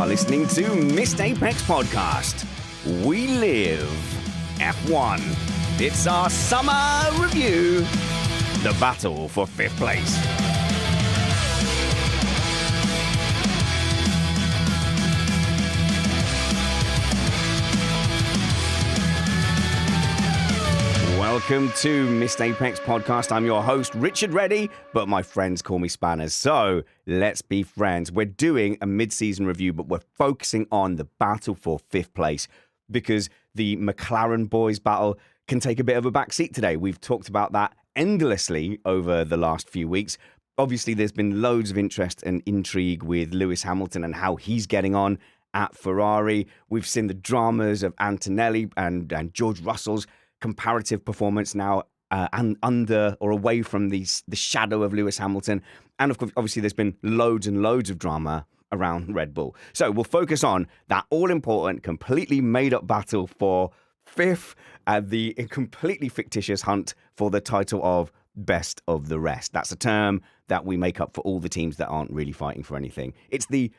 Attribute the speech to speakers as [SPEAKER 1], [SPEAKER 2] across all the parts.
[SPEAKER 1] are listening to Missed Apex Podcast. We live F1. It's our summer review. The battle for 5th place. Welcome to Missed Apex Podcast. I'm your host, Richard Reddy, but my friends call me Spanners. So let's be friends. We're doing a mid-season review, but we're focusing on the battle for 5th place because the McLaren boys battle can take a bit of a backseat today. We've talked about that endlessly over the last few weeks. Obviously, there's been loads of interest and intrigue with Lewis Hamilton and how he's getting on at Ferrari. We've seen the dramas of Antonelli and George Russell's comparative performance now and under or away from the shadow of Lewis Hamilton. And of course, obviously, there's been loads and loads of drama around Red Bull. So we'll focus on that all-important, completely made-up battle for 5th and the completely fictitious hunt for the title of best of the rest. That's a term that we make up for all the teams that aren't really fighting for anything. It's the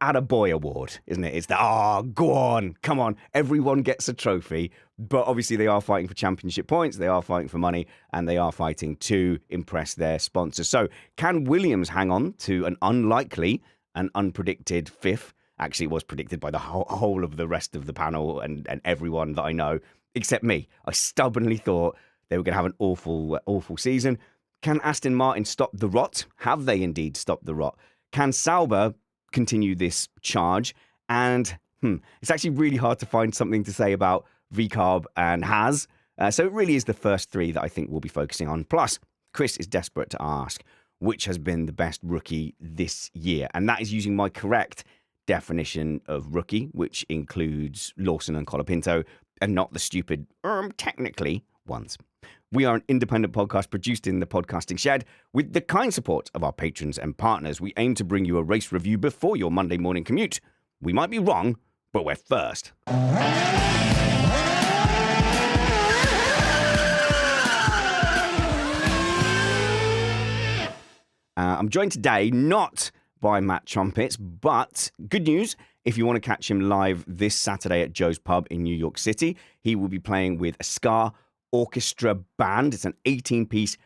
[SPEAKER 1] Attaboy Award, isn't it? It's go on, come on. Everyone gets a trophy, but obviously they are fighting for championship points, they are fighting for money, and they are fighting to impress their sponsors. So can Williams hang on to an unlikely and unpredicted 5th? Actually, it was predicted by the whole of the rest of the panel and everyone that I know, except me. I stubbornly thought they were going to have an awful season. Can Aston Martin stop the rot? Have they indeed stopped the rot? Can Sauber continue this charge? And it's actually really hard to find something to say about VCARB and Haas. So it really is the first three that I think we'll be focusing on. Plus, Chris is desperate to ask which has been the best rookie this year. And that is using my correct definition of rookie, which includes Lawson and Colapinto, and not the stupid, technically, ones. We are an independent podcast produced in the podcasting shed with the kind support of our patrons and partners. We aim to bring you a race review before your Monday morning commute. We might be wrong, but we're first. I'm joined today not by Matt Trumpets, but good news. If you want to catch him live this Saturday at Joe's Pub in New York City, he will be playing with a ska orchestra band. It's an 18-piece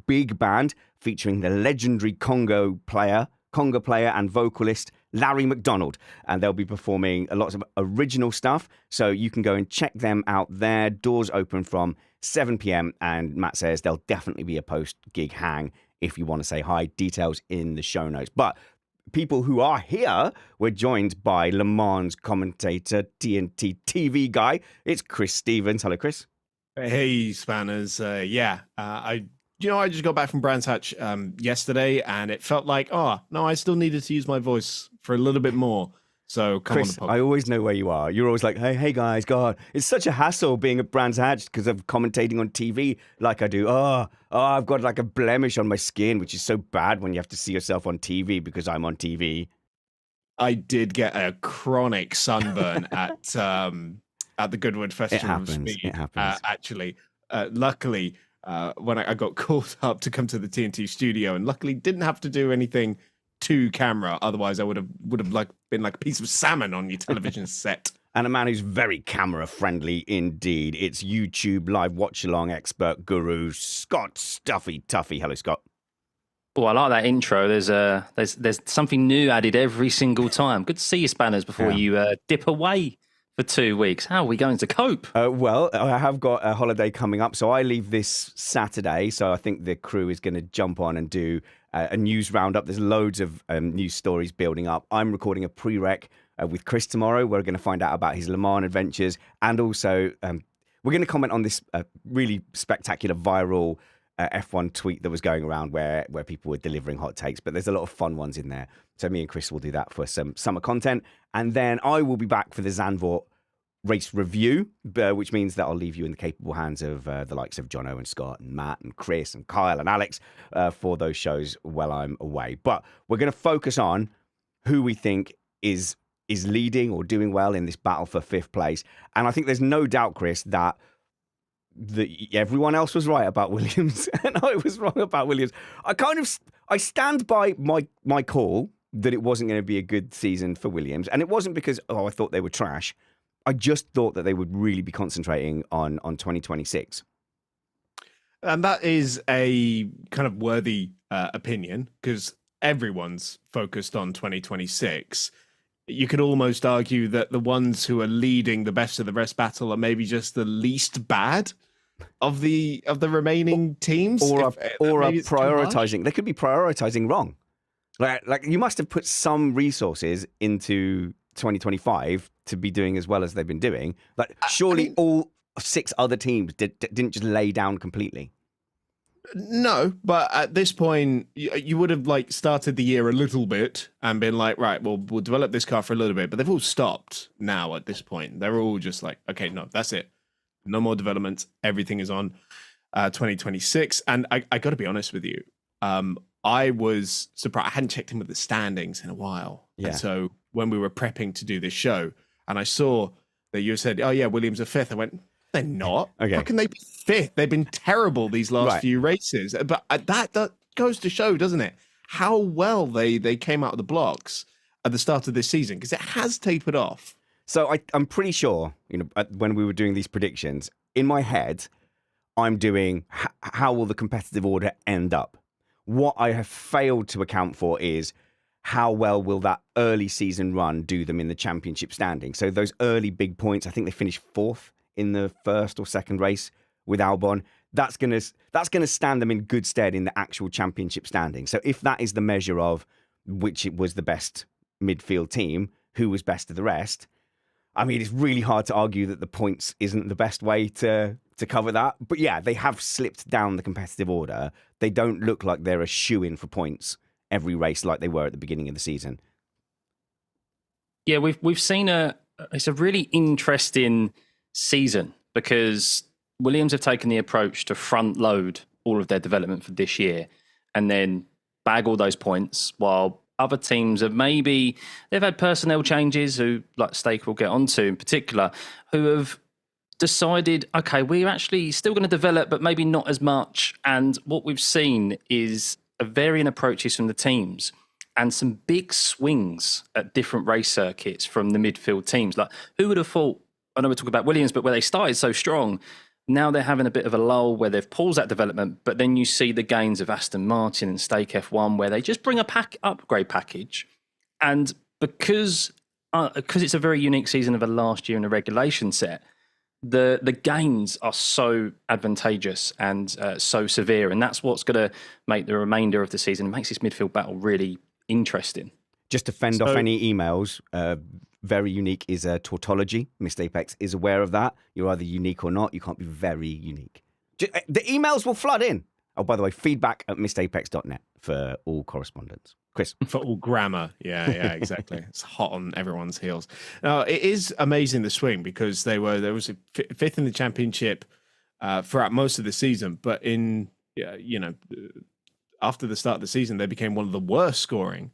[SPEAKER 1] big band featuring the legendary conga player and vocalist Larry McDonald. And they'll be performing lots of original stuff. So you can go and check them out there. Doors open from 7 p.m. And Matt says there'll definitely be a post-gig hang if you want to say hi. Details in the show notes. But people who are here, we're joined by Le Mans commentator, TNT TV guy. It's Chris Stevens. Hello, Chris.
[SPEAKER 2] Hey, Spanners. I just got back from Brands Hatch yesterday, and it felt like, I still needed to use my voice for a little bit more. So,
[SPEAKER 1] Chris, I always know where you are. You're always like, hey guys, God, it's such a hassle being at Brands Hatch because of commentating on TV like I do. I've got like a blemish on my skin, which is so bad when you have to see yourself on TV because I'm on TV.
[SPEAKER 2] I did get a chronic sunburn at the Goodwood Festival of Speed.
[SPEAKER 1] It happens.
[SPEAKER 2] Actually, luckily, when I got called up to come to the TNT studio, and luckily didn't have to do anything to camera. Otherwise, I would have been like a piece of salmon on your television set.
[SPEAKER 1] And a man who's very camera friendly indeed. It's YouTube live watch along expert guru Scott Stuffey Tuffy. Hello, Scott.
[SPEAKER 3] Oh, I like that intro. There's something new added every single time. Good to see you, Spanners, before you dip away for 2 weeks. How are we going to cope?
[SPEAKER 1] Well, I have got a holiday coming up, so I leave this Saturday. So I think the crew is going to jump on and do a news roundup. There's loads of news stories building up. I'm recording a prereq with Chris tomorrow. We're going to find out about his Le Mans adventures, and also we're going to comment on this really spectacular viral F1 tweet that was going around where people were delivering hot takes, but there's a lot of fun ones in there. So me and Chris will do that for some summer content. And then I will be back for the Zandvoort race review, which means that I'll leave you in the capable hands of the likes of Jono and Scott and Matt and Chris and Kyle and Alex for those shows while I'm away. But we're going to focus on who we think is leading or doing well in this battle for 5th place. And I think there's no doubt, Chris, that everyone else was right about Williams and I was wrong about Williams. I stand by my call that it wasn't going to be a good season for Williams. And it wasn't because, I thought they were trash. I just thought that they would really be concentrating on 2026.
[SPEAKER 2] And that is a kind of worthy opinion, because everyone's focused on 2026. You could almost argue that the ones who are leading the best of the rest battle are maybe just the least bad of the remaining teams,
[SPEAKER 1] or are prioritizing. They could be prioritizing wrong. Like you must have put some resources into 2025 to be doing as well as they've been doing. Like surely all 6 other teams didn't just lay down completely.
[SPEAKER 2] No, but at this point, you would have like started the year a little bit and been like, right, well, we'll develop this car for a little bit. But they've all stopped now at this point. They're all just like, okay, no, that's it. No more development. Everything is on 2026. And I got to be honest with you. I was surprised. I hadn't checked in with the standings in a while.
[SPEAKER 1] Yeah.
[SPEAKER 2] And so when we were prepping to do this show and I saw that you said, oh, yeah, Williams are 5th, I went, they're not.
[SPEAKER 1] Okay.
[SPEAKER 2] How can they be 5th? They've been terrible these last few races. But that goes to show, doesn't it, how well they came out of the blocks at the start of this season, because it has tapered off.
[SPEAKER 1] So I'm pretty sure, when we were doing these predictions, in my head, I'm doing how will the competitive order end up? What I have failed to account for is how well will that early season run do them in the championship standing. So those early big points, I think they finished 4th in the first or second race with Albon. That's gonna stand them in good stead in the actual championship standing. So if that is the measure of which it was the best midfield team, who was best of the rest, I mean, it's really hard to argue that the points isn't the best way to cover that. But yeah, they have slipped down the competitive order. They don't look like they're a shoe-in for points every race like they were at the beginning of the season.
[SPEAKER 3] Yeah, we've seen it's a really interesting season because Williams have taken the approach to front load all of their development for this year and then bag all those points, while other teams have they've had personnel changes, who, like Stake will get onto in particular, who have decided, okay, we're actually still going to develop, but maybe not as much. And what we've seen is a varying approaches from the teams and some big swings at different race circuits from the midfield teams. Like, who would have thought, I know we're talking about Williams, but where they started so strong, now they're having a bit of a lull where they've paused that development, but then you see the gains of Aston Martin and Stake F1 where they just bring a upgrade package. And because it's a very unique season of a last year in a regulation set, the gains are so advantageous and so severe. And that's what's going to make the remainder of the season, it makes this midfield battle really interesting.
[SPEAKER 1] Just to fend off any emails, very unique is a tautology. Missed Apex is aware of that. You're either unique or not. You can't be very unique. The emails will flood in. Oh, by the way, feedback@missedapex.net for all correspondence. Chris.
[SPEAKER 2] For all grammar. Yeah, exactly. It's hot on everyone's heels. Now, it is amazing, the swing, because there was a 5th in the championship throughout most of the season. But after the start of the season, they became one of the worst scoring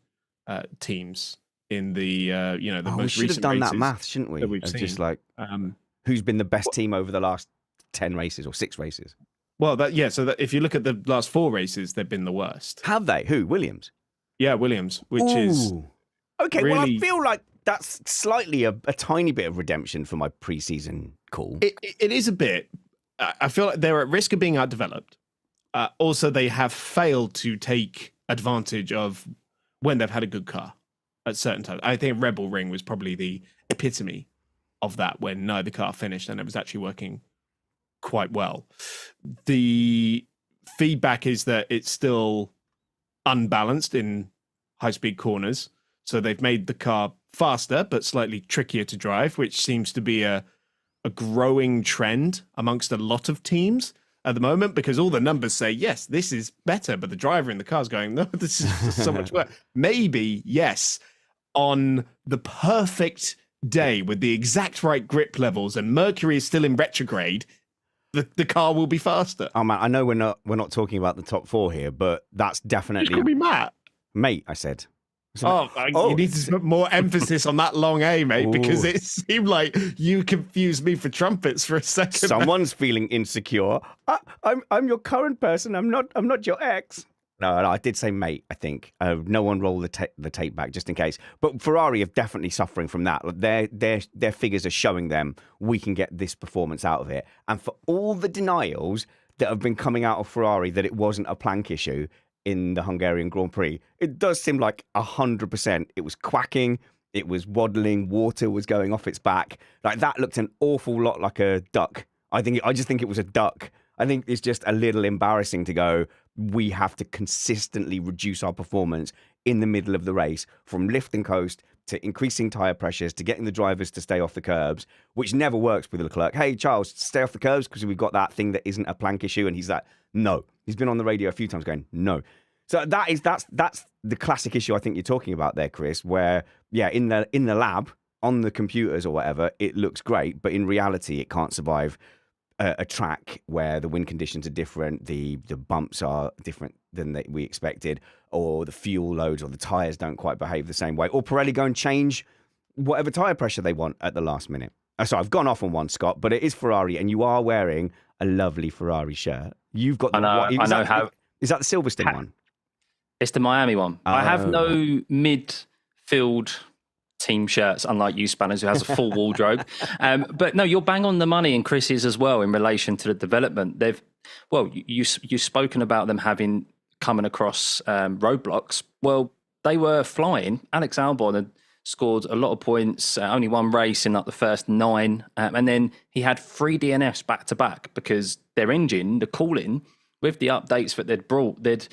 [SPEAKER 2] teams in the most recent races.
[SPEAKER 1] We should have done that math, shouldn't we?
[SPEAKER 2] We've seen.
[SPEAKER 1] Just like who's been the best team over the last 10 races or 6 races?
[SPEAKER 2] Well, so that if you look at the last 4 races, they've been the worst.
[SPEAKER 1] Have they? Who? Williams?
[SPEAKER 2] Yeah, Williams, which is
[SPEAKER 1] okay.
[SPEAKER 2] Really...
[SPEAKER 1] Well, I feel like that's slightly a tiny bit of redemption for my pre-season call.
[SPEAKER 2] It is a bit. I feel like they're at risk of being outdeveloped. Also, they have failed to take advantage of when they've had a good car at certain times. I think Rebel Ring was probably the epitome of that, when the car finished and it was actually working quite well. The feedback is that it's still unbalanced in high-speed corners, so they've made the car faster but slightly trickier to drive, which seems to be a growing trend amongst a lot of teams at the moment, because all the numbers say, yes, this is better, but the driver in the car is going, no, this is so much worse. Maybe, yes, on the perfect day with the exact right grip levels and Mercury is still in retrograde, the car will be faster.
[SPEAKER 1] Oh man, I know we're not talking about the top 4 here, but that's definitely.
[SPEAKER 2] You could be Matt.
[SPEAKER 1] Mate, I said.
[SPEAKER 2] You need to put more emphasis on that long A, mate, because it seemed like you confused me for Trumpets for a second.
[SPEAKER 1] Someone's feeling insecure. I'm your current person. I'm not your ex. No, I did say mate, I think. No one roll the tape back just in case. But Ferrari are definitely suffering from that. Their figures are showing them we can get this performance out of it. And for all the denials that have been coming out of Ferrari that it wasn't a plank issue in the Hungarian Grand Prix, it does seem like 100%. It was quacking, it was waddling, water was going off its back. Like that looked an awful lot like a duck. I just think it was a duck. I think it's just a little embarrassing to go, we have to consistently reduce our performance in the middle of the race from lift and coast to increasing tyre pressures to getting the drivers to stay off the curbs, which never works with Leclerc. Hey, Charles, stay off the curbs because we've got that thing that isn't a plank issue. And he's like, no. He's been on the radio a few times going, no. So that's the classic issue I think you're talking about there, Chris, where, yeah, in the lab, on the computers or whatever, it looks great, but in reality, it can't survive a track where the wind conditions are different, the bumps are different than we expected, or the fuel loads or the tyres don't quite behave the same way, or Pirelli go and change whatever tyre pressure they want at the last minute. So I've gone off on one, Scott, but it is Ferrari, and you are wearing a lovely Ferrari shirt. You've got the Is that the Silverstone one?
[SPEAKER 3] It's the Miami one.
[SPEAKER 1] Oh.
[SPEAKER 3] I have no midfield team shirts, unlike you, Spanners, who has a full wardrobe. But no, you're bang on the money, and Chris is as well in relation to the development. You've spoken about them having coming across roadblocks. Well, they were flying. Alex Albon had scored a lot of points, only one race in like the first 9, and then he had 3 DNFs back to back because their engine, the cooling, with the updates that they'd brought, they'd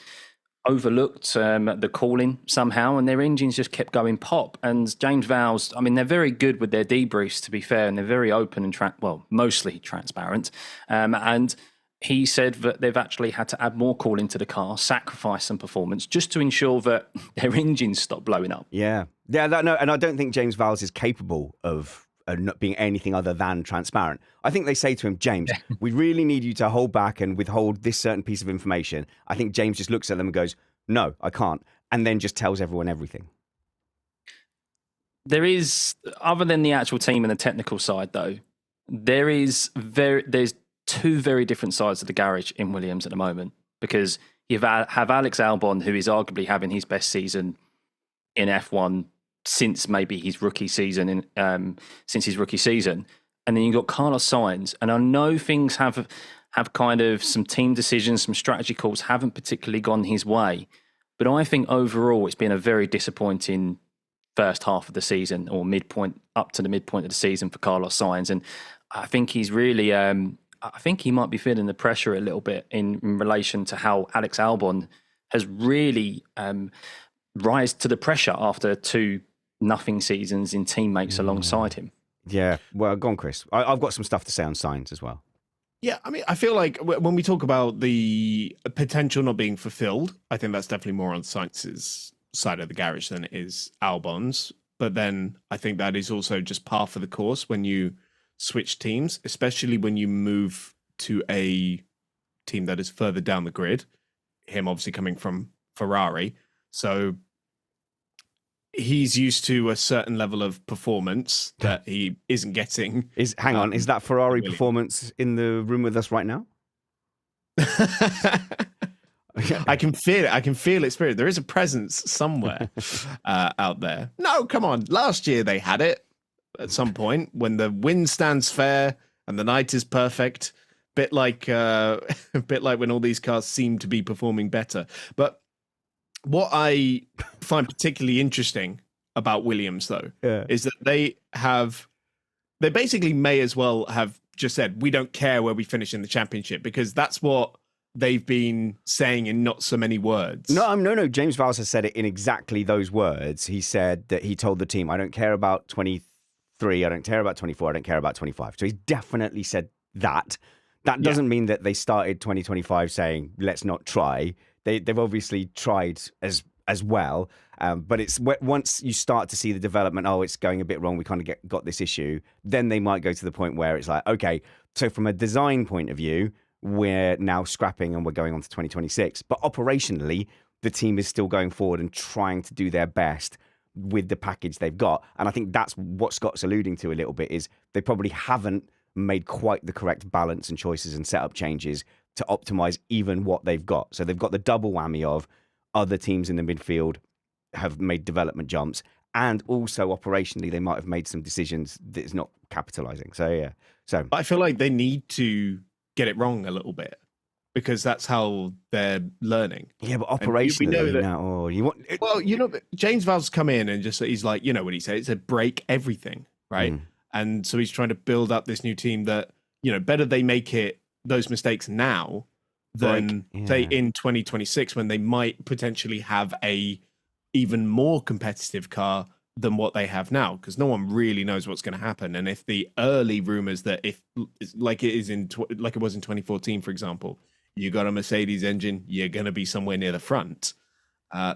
[SPEAKER 3] overlooked the cooling somehow, and their engines just kept going pop. And James Vowles, I mean, they're very good with their debriefs, to be fair, and they're very open and mostly transparent. And he said that they've actually had to add more cooling to the car, sacrifice some performance, just to ensure that their engines stop blowing up.
[SPEAKER 1] Yeah, and I don't think James Vowles is capable of not being anything other than transparent. I think they say to him, James, we really need you to hold back and withhold this certain piece of information. I think James just looks at them and goes, no, I can't. And then just tells everyone everything.
[SPEAKER 3] There is, other than the actual team and the technical side though, there's 2 very different sides of the garage in Williams at the moment, because you have Alex Albon, who is arguably having his best season in F1 since maybe his rookie season, and then you've got Carlos Sainz, and I know things have kind of some team decisions, some strategy calls haven't particularly gone his way, but I think overall it's been a very disappointing first half of the season, or midpoint up to the midpoint of the season for Carlos Sainz, and I think he's really, I think he might be feeling the pressure a little bit in relation to how Alex Albon has really rise to the pressure after 2 nothing seasons in teammates alongside him.
[SPEAKER 1] Yeah, well, go on, Chris. I've got some stuff to say on Sainz as well.
[SPEAKER 2] Yeah, I mean, I feel like when we talk about the potential not being fulfilled, I think that's definitely more on Sainz's side of the garage than it is Albon's. But then I think that is also just par for the course when you switch teams, especially when you move to a team that is further down the grid. Him obviously coming from Ferrari. So he's used to a certain level of performance that he isn't getting.
[SPEAKER 1] Hang on, is that Ferrari performance in the room with us right now?
[SPEAKER 2] I can feel it. I can feel it, Spirit. There is a presence somewhere out there. No, come on. Last year they had it at some point when the wind stands fair and the night is perfect. Bit like when all these cars seem to be performing better. But what I find particularly interesting about Williams, though, is that they basically may as well have just said, we don't care where we finish in the championship, because that's what they've been saying in not so many words.
[SPEAKER 1] No. James Vowles has said it in exactly those words. He said that he told the team, I don't care about 23, I don't care about 24, I don't care about 25. So he's definitely said that. That doesn't mean that they started 2025 saying, let's not try. They've obviously tried as well, but it's once you start to see the development, it's going a bit wrong, we kind of got this issue, then they might go to the point where it's like, okay, so from a design point of view, we're now scrapping and we're going on to 2026. But operationally, the team is still going forward and trying to do their best with the package they've got. And I think that's what Scott's alluding to a little bit, is they probably haven't made quite the correct balance and choices and setup changes to optimize even what they've got. So they've got the double whammy of other teams in the midfield have made development jumps, and also operationally they might have made some decisions that's not capitalizing. So yeah, so
[SPEAKER 2] I feel like they need to get it wrong a little bit because that's how they're learning.
[SPEAKER 1] Yeah, but
[SPEAKER 2] And
[SPEAKER 1] operationally
[SPEAKER 2] we know that.
[SPEAKER 1] now, you want
[SPEAKER 2] Well, James Val's come in and just he's like, you know what he said? He said break everything, right? And so he's trying to build up this new team that, better they make it those mistakes now than say in 2026 when they might potentially have a even more competitive car than what they have now, because no one really knows what's going to happen. And if the early rumors that if like it is like it was in 2014, for example, you got a Mercedes engine, you're going to be somewhere near the front,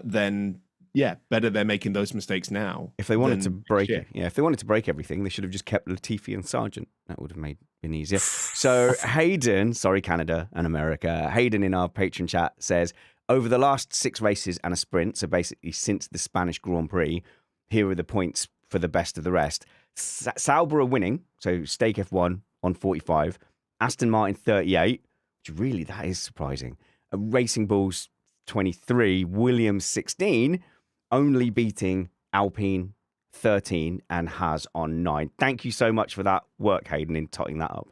[SPEAKER 2] then yeah, better they're making those mistakes now.
[SPEAKER 1] If they wanted to break it, if they wanted to break everything, they should have just kept Latifi and Sargent. That would have been easier. So Hayden, sorry Canada and America, Hayden in our Patreon chat says, over the last 6 races and a sprint, so basically since the Spanish Grand Prix, here are the points for the best of the rest. Sauber are winning, so Stake F1 on 45, Aston Martin 38, which really, that is surprising. Racing Bulls 23, Williams 16, only beating Alpine 13 and Haas on 9. Thank you so much for that work, Hayden, in totting that up.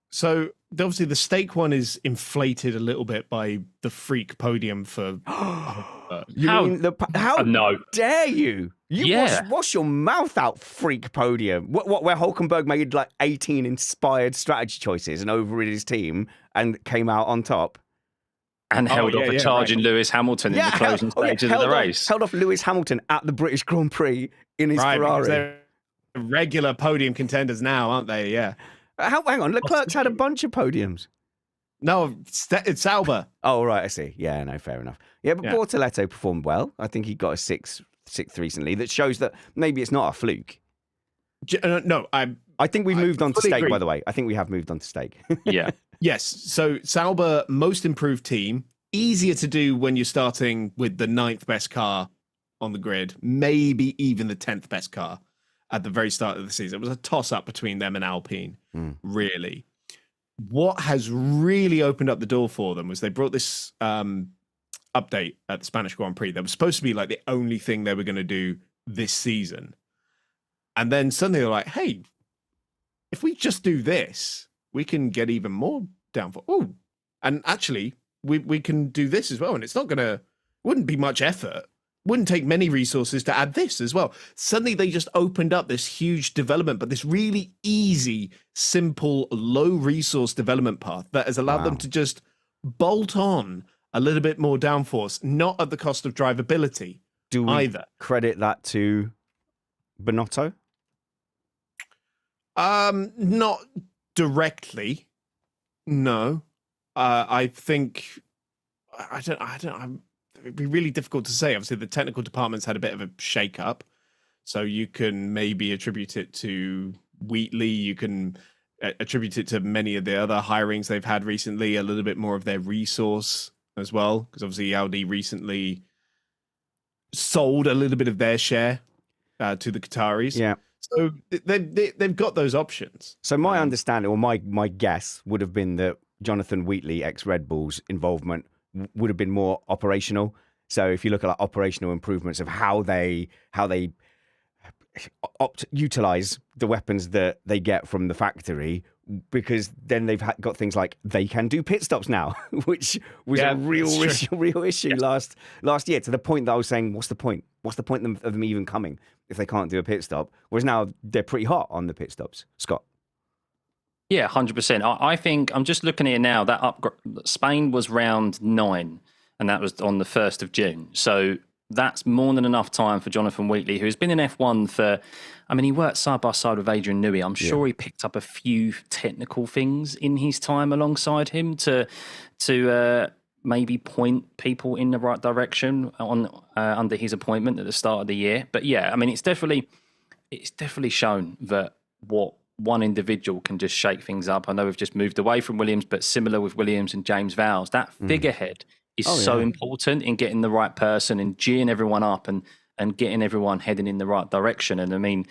[SPEAKER 2] So obviously the stake one is inflated a little bit by the freak podium for.
[SPEAKER 1] How
[SPEAKER 3] no.
[SPEAKER 1] dare you? Wash your mouth out, freak podium. What? Where Hulkenberg made like 18 inspired strategy choices and overrid his team and came out on top.
[SPEAKER 3] And held off a charging Lewis Hamilton in the closing stages of the race.
[SPEAKER 1] Held off Lewis Hamilton at the British Grand Prix in his Ferrari.
[SPEAKER 2] They're regular podium contenders now, aren't they? Yeah.
[SPEAKER 1] Hang on, Leclerc's had a bunch of podiums.
[SPEAKER 2] No, it's Sauber.
[SPEAKER 1] Oh, right, I see. Yeah, no, fair enough. Yeah, but Bortoletto performed well. I think he got a sixth recently. That shows that maybe it's not a fluke.
[SPEAKER 2] No,
[SPEAKER 1] I think we've moved on to stake, by the way. I think we have moved on to stake.
[SPEAKER 3] Yeah.
[SPEAKER 2] Yes. So Sauber, most improved team. Easier to do when you're starting with the 9th best car on the grid, maybe even the 10th best car at the very start of the season. It was a toss-up between them and Alpine, really. What has really opened up the door for them was they brought this update at the Spanish Grand Prix that was supposed to be like the only thing they were going to do this season. And then suddenly they're like, hey, if we just do this, we can get even more downforce. Oh, and actually, we can do this as well. And it's not going to, wouldn't be much effort. Wouldn't take many resources to add this as well. Suddenly they just opened up this huge development, but this really easy, simple, low resource development path that has allowed them to just bolt on a little bit more downforce, not at the cost of drivability either.
[SPEAKER 1] Credit that to Binotto?
[SPEAKER 2] Not directly. No. I think it'd be really difficult to say. Obviously, the technical department's had a bit of a shake-up, so you can maybe attribute it to Wheatley. You can attribute it to many of the other hirings they've had recently, a little bit more of their resource as well, because obviously Audi recently sold a little bit of their share to the Qataris.
[SPEAKER 1] Yeah.
[SPEAKER 2] So they've got those options.
[SPEAKER 1] So my understanding, or my guess, would have been that Jonathan Wheatley, ex-Red Bull's involvement would have been more operational. So if you look at like operational improvements of how they utilize the weapons that they get from the factory, because then they've got things like they can do pit stops now, which was a real issue last year, to the point that I was saying, what's the point? What's the point of them even coming if they can't do a pit stop? Whereas now they're pretty hot on the pit stops. Scott?
[SPEAKER 3] Yeah, 100%. I think I'm just looking at it now. Spain was round 9, and that was on the 1st of June. So that's more than enough time for Jonathan Wheatley, who's been in F1 for, I mean, he worked side by side with Adrian Newey. I'm sure he picked up a few technical things in his time alongside him to maybe point people in the right direction under his appointment at the start of the year. But yeah, I mean, it's definitely shown that what one individual can just shake things up. I know we've just moved away from Williams, but similar with Williams and James Vowles, that figurehead is so important in getting the right person and geeing everyone up and getting everyone heading in the right direction. And I mean,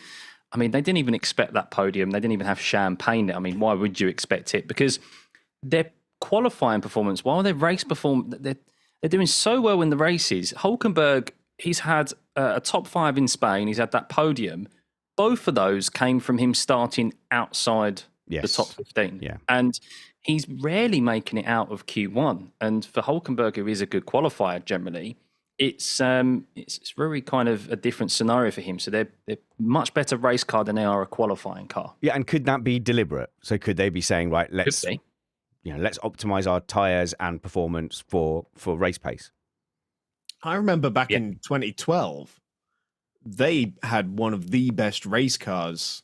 [SPEAKER 3] they didn't even expect that podium. They didn't even have champagne. I mean, why would you expect it? Because their qualifying performance, while their race they're they're doing so well in the races. Hulkenberg, he's had a top 5 in Spain. He's had that podium. Both of those came from him starting outside the top 15.
[SPEAKER 1] Yeah.
[SPEAKER 3] And he's rarely making it out of Q1. And for Hulkenberg, who is a good qualifier generally, it's really kind of a different scenario for him. So they're much better race car than they are a qualifying car.
[SPEAKER 1] Yeah, and could that be deliberate? So could they be saying, right, let's optimize our tyres and performance for race pace?
[SPEAKER 2] I remember back in 2012, they had one of the best race cars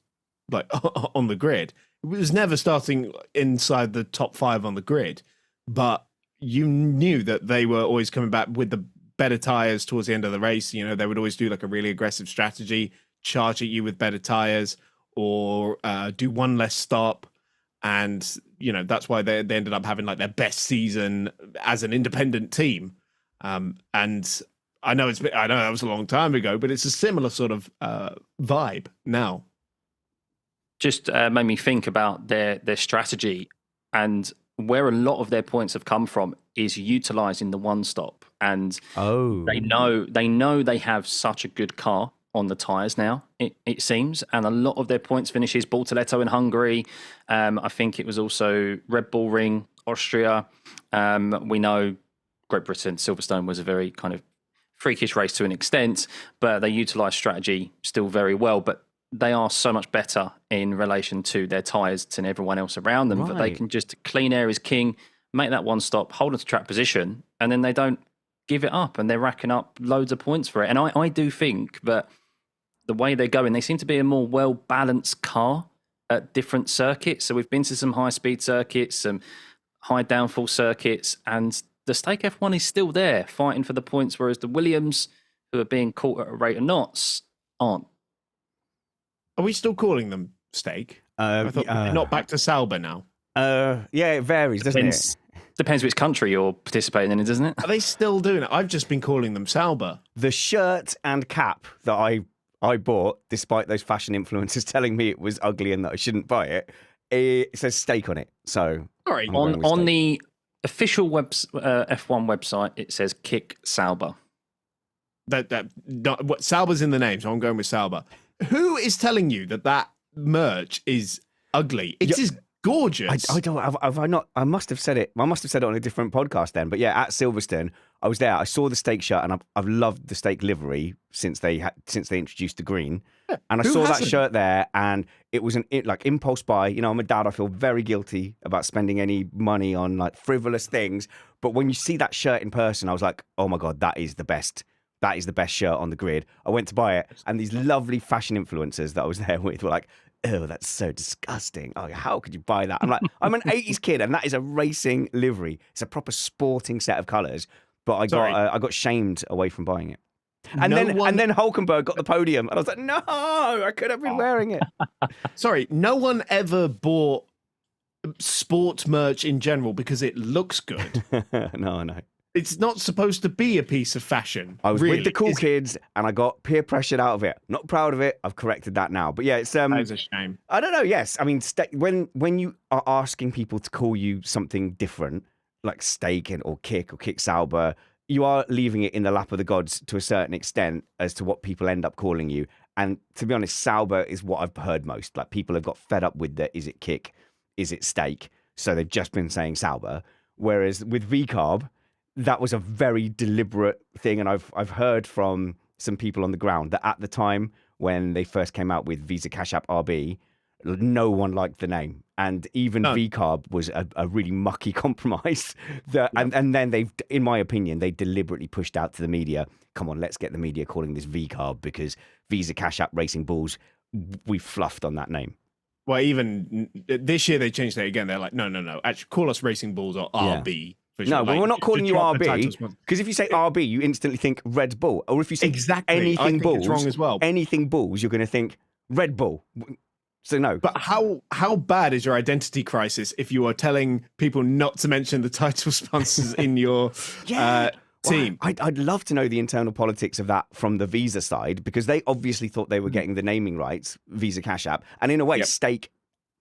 [SPEAKER 2] like on the grid. It was never starting inside the top 5 on the grid, but you knew that they were always coming back with the better tires towards the end of the race. You know, they would always do like a really aggressive strategy, charge at you with better tires, or do one less stop. And, you know, that's why they ended up having like their best season as an independent team. And I know that was a long time ago, but it's a similar sort of vibe now.
[SPEAKER 3] Just made me think about their strategy, and where a lot of their points have come from is utilizing the one stop. And they know they have such a good car on the tyres now, it seems. And a lot of their points finishes, Bortoletto in Hungary. I think it was also Red Bull Ring, Austria. We know Great Britain, Silverstone was a very kind of freakish race to an extent, but they utilised strategy still very well. But they are so much better in relation to their tyres than everyone else around them. That they can just, clean air is king, make that one stop, hold on to track position, and then they don't give it up, and they're racking up loads of points for it. And I do think that the way they're going, they seem to be a more well-balanced car at different circuits. So we've been to some high-speed circuits, some high downfall circuits, and the Stake F1 is still there fighting for the points, whereas the Williams, who are being caught at a rate of knots, aren't.
[SPEAKER 2] Are we still calling them Stake? I thought they're not back to Sauber now.
[SPEAKER 1] Yeah, it varies, doesn't it?
[SPEAKER 3] Depends which country you're participating in, doesn't it?
[SPEAKER 2] Are they still doing it? I've just been calling them Sauber.
[SPEAKER 1] The shirt and cap that I bought, despite those fashion influencers telling me it was ugly and that I shouldn't buy it, it says Stake on it. So
[SPEAKER 2] sorry,
[SPEAKER 3] on the official F1 website, it says Kick Sauber.
[SPEAKER 2] Sauber's in the name, so I'm going with Sauber. Who is telling you that merch is ugly? It is gorgeous.
[SPEAKER 1] I don't. Have I not? I must have said it. I must have said it on a different podcast then. But yeah, at Silverstone, I was there. I saw the Stake shirt, and I've loved the Stake livery since they introduced the green. Yeah. And I saw that shirt there, and it was like impulse buy. You know, I'm a dad. I feel very guilty about spending any money on like frivolous things. But when you see that shirt in person, I was like, oh my god, that is the best. That is the best shirt on the grid. I went to buy it, and these lovely fashion influencers that I was there with were like, oh, that's so disgusting. Oh, how could you buy that? I'm like, I'm an 80s kid, and that is a racing livery. It's a proper sporting set of colours. But I got shamed away from buying it. And then Hulkenberg got the podium, and I was like, no, I could have been wearing it.
[SPEAKER 2] Sorry, no one ever bought sport merch in general because it looks good.
[SPEAKER 1] No.
[SPEAKER 2] It's not supposed to be a piece of fashion.
[SPEAKER 1] I was with the cool kids, and I got peer pressured out of it. Not proud of it. I've corrected that now. But yeah, it's
[SPEAKER 2] that is a shame.
[SPEAKER 1] I don't know. Yes, I mean, when you are asking people to call you something different, like Stake or Kick Sauber, you are leaving it in the lap of the gods to a certain extent as to what people end up calling you. And to be honest, Sauber is what I've heard most. Like people have got fed up with is it Kick, is it Stake? So they've just been saying Sauber. Whereas with VCarb, that was a very deliberate thing, and I've heard from some people on the ground that at the time when they first came out with Visa Cash App RB, no one liked the name, and even VCarb was a really mucky compromise. And then they've, in my opinion, they deliberately pushed out to the media. Come on, let's get the media calling this VCarb because Visa Cash App Racing Bulls, we fluffed on that name.
[SPEAKER 2] Well, even this year they changed it again. They're like, no. Actually, call us Racing Bulls or RB.
[SPEAKER 1] No, but we're not calling you RB because if you say RB, you instantly think Red Bull. Or if you say anything Bulls,
[SPEAKER 2] it's wrong as well.
[SPEAKER 1] Anything Bulls, you're going to think Red Bull. So no.
[SPEAKER 2] But how bad is your identity crisis if you are telling people not to mention the title sponsors in your team?
[SPEAKER 1] Well, I'd love to know the internal politics of that from the Visa side because they obviously thought they were getting the naming rights, Visa Cash App, and in a way, Stake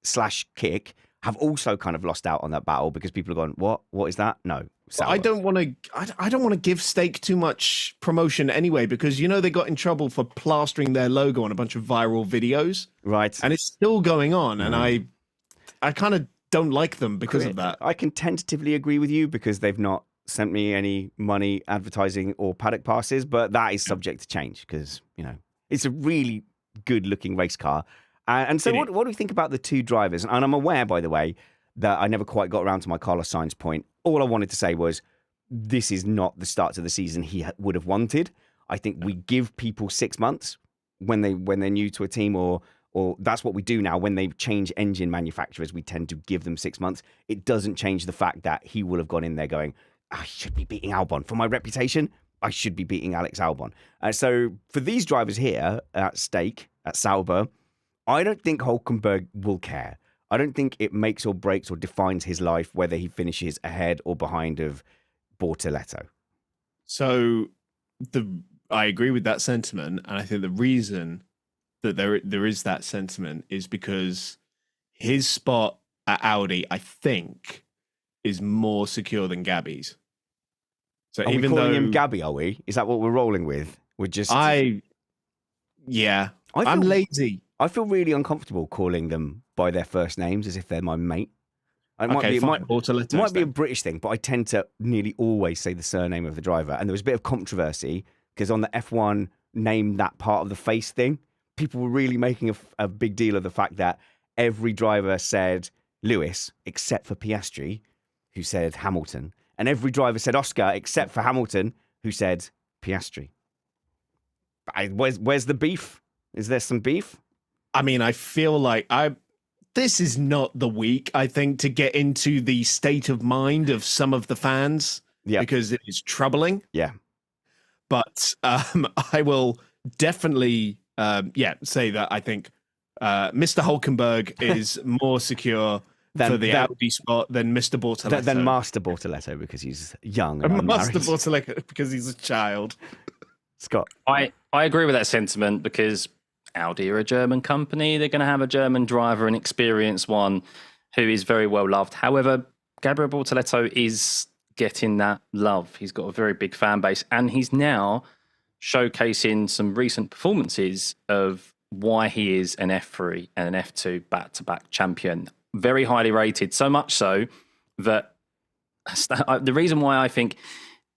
[SPEAKER 1] /Kick have also kind of lost out on that battle because people are going, what? What is that? No.
[SPEAKER 2] I don't want to. I don't want to give Stake too much promotion anyway, because they got in trouble for plastering their logo on a bunch of viral videos,
[SPEAKER 1] right?
[SPEAKER 2] And it's still going on, and I kind of don't like them because of that.
[SPEAKER 1] I can tentatively agree with you because they've not sent me any money, advertising, or paddock passes, but that is subject to change because it's a really good-looking race car. And so, what do you think about the two drivers? And I'm aware, by the way, that I never quite got around to my Carlos Sainz point. All I wanted to say was this is not the start to the season he would have wanted. I think we give people 6 months when they're new to a team, or that's what we do now. When they change engine manufacturers, we tend to give them 6 months. It doesn't change the fact that he will have gone in there going, I should be beating Albon. For my reputation, I should be beating Alex Albon. So for these drivers here at stake, at Sauber, I don't think Hulkenberg will care. I don't think it makes or breaks or defines his life whether he finishes ahead or behind of Bortoletto.
[SPEAKER 2] So I agree with that sentiment, and I think the reason that there is that sentiment is because his spot at Audi, I think, is more secure than Gabby's. So
[SPEAKER 1] are
[SPEAKER 2] even
[SPEAKER 1] we calling
[SPEAKER 2] though
[SPEAKER 1] him Gabby, are we? Is that what we're rolling with? We're just
[SPEAKER 2] I'm lazy.
[SPEAKER 1] I feel really uncomfortable calling them by their first names as if they're my mate. It might be a British thing, but I tend to nearly always say the surname of the driver. And there was a bit of controversy because on the F1 name that part of the face thing, people were really making a big deal of the fact that every driver said Lewis except for Piastri, who said Hamilton. And every driver said Oscar except for Hamilton, who said Piastri. Where's the beef? Is there some beef?
[SPEAKER 2] I mean, I feel like this is not the week, I think, to get into the state of mind of some of the fans, because it is troubling.
[SPEAKER 1] Yeah.
[SPEAKER 2] But I will definitely, say that I think Mr. Hulkenberg is more secure for the Audi spot than Mr. Bortoletto.
[SPEAKER 1] Than Master Bortoletto, because he's young and
[SPEAKER 2] Master Bortoletto because he's a child.
[SPEAKER 1] Scott?
[SPEAKER 3] I agree with that sentiment because Audi are a German company. They're going to have a German driver, an experienced one who is very well loved. However, Gabriel Bortoletto is getting that love. He's got a very big fan base, and he's now showcasing some recent performances of why he is an F3 and an F2 back-to-back champion. Very highly rated, so much so that the reason why I think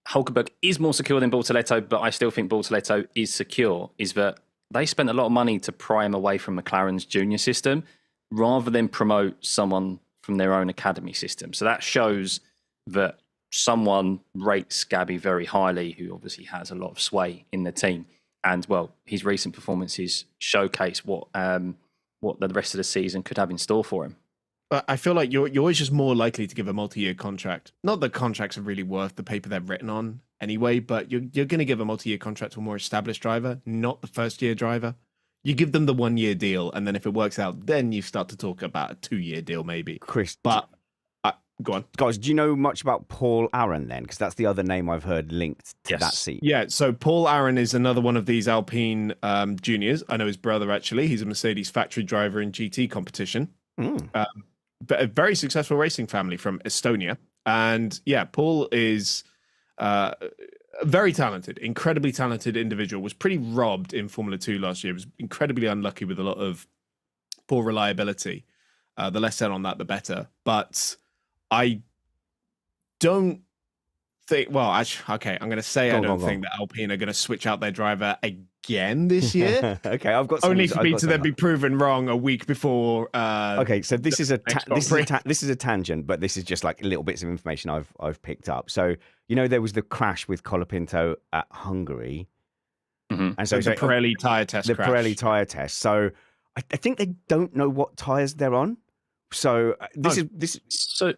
[SPEAKER 3] Hulkenberg is more secure than Bortoletto, but I still think Bortoletto is secure, is that they spent a lot of money to pry him away from McLaren's junior system rather than promote someone from their own academy system. So that shows that someone rates Gabby very highly, who obviously has a lot of sway in the team. And, well, his recent performances showcase what the rest of the season could have in store for him.
[SPEAKER 2] But I feel like you're always just more likely to give a multi-year contract. Not that contracts are really worth the paper they're written on anyway, but you're going to give a multi-year contract to a more established driver, not the first-year driver. You give them the 1 year deal, and then if it works out, then you start to talk about a 2 year deal maybe.
[SPEAKER 1] Chris,
[SPEAKER 2] but go on.
[SPEAKER 1] Guys, do you know much about Paul Aaron then? Because that's the other name I've heard linked to that seat.
[SPEAKER 2] Yeah, so Paul Aaron is another one of these Alpine juniors. I know his brother, actually. He's a Mercedes factory driver in GT competition. But a very successful racing family from Estonia. And yeah, Paul is a very talented, incredibly talented individual. Was pretty robbed in Formula 2 last year. Was incredibly unlucky with a lot of poor reliability. The less said on that, the better. But I don't think, well, okay, I'm going to say I don't think that Alpine are going to switch out their driver again this year.
[SPEAKER 1] Okay, I've got
[SPEAKER 2] only for me to then be proven wrong a week before.
[SPEAKER 1] Okay, so this is a tangent, but this is just like little bits of information I've picked up. So there was the crash with Colapinto at Hungary,
[SPEAKER 2] and so the Pirelli tire test.
[SPEAKER 1] The Pirelli tire test. So I think they don't know what tires they're on. So
[SPEAKER 3] So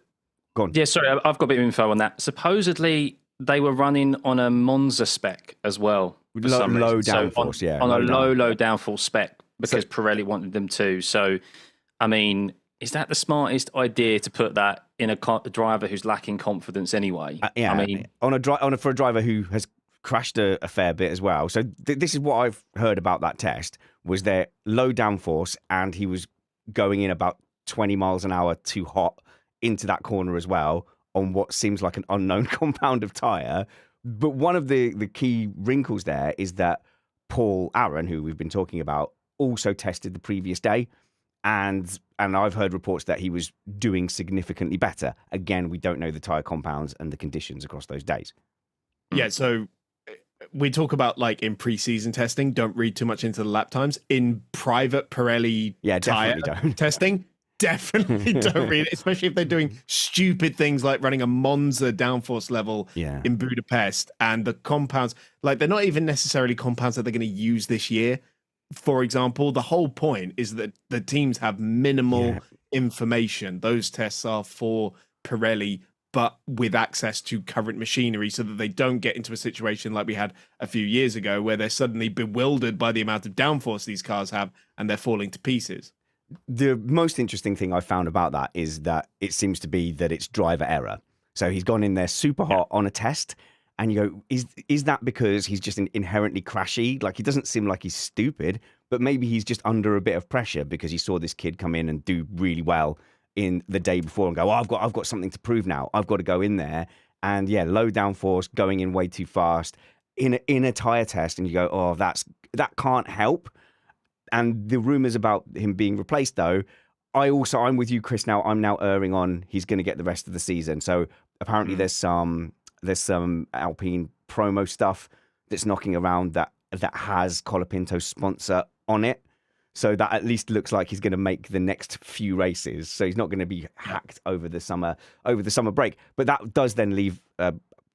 [SPEAKER 1] go on.
[SPEAKER 3] Yeah, sorry, I've got a bit of info on that. Supposedly they were running on a Monza spec as well.
[SPEAKER 1] Low downforce,
[SPEAKER 3] on a low downforce spec because Pirelli wanted them to. So, I mean, is that the smartest idea to put that in a driver who's lacking confidence anyway?
[SPEAKER 1] Yeah, I mean, for a driver who has crashed a fair bit as well. So this is what I've heard about that test: was there low downforce and he was going in about 20 miles an hour too hot into that corner as well on what seems like an unknown compound of tyre. But one of the key wrinkles there is that Paul Aaron, who we've been talking about, also tested the previous day. And I've heard reports that he was doing significantly better. Again, we don't know the tyre compounds and the conditions across those days.
[SPEAKER 2] Yeah, so we talk about like in pre-season testing, don't read too much into the lap times. In private Pirelli tyre testing, definitely don't read it, especially if they're doing stupid things like running a Monza downforce level in Budapest. And the compounds, like they're not even necessarily compounds that they're going to use this year. For example, the whole point is that the teams have minimal information. Those tests are for Pirelli, but with access to current machinery so that they don't get into a situation like we had a few years ago where they're suddenly bewildered by the amount of downforce these cars have and they're falling to pieces.
[SPEAKER 1] The most interesting thing I found about that is that it seems to be that it's driver error. So he's gone in there super hot on a test, and you go, is that because he's just inherently crashy? Like, he doesn't seem like he's stupid, but maybe he's just under a bit of pressure because he saw this kid come in and do really well in the day before and go, I've got something to prove now. I've got to go in there. And low downforce, going in way too fast in a tyre test, and you go, that can't help. And the rumours about him being replaced, though, I'm with you, Chris. Now I'm now erring on he's going to get the rest of the season. So apparently there's some Alpine promo stuff that's knocking around that has Colapinto sponsor on it. So that at least looks like he's going to make the next few races. So he's not going to be hacked over the summer break. But that does then leave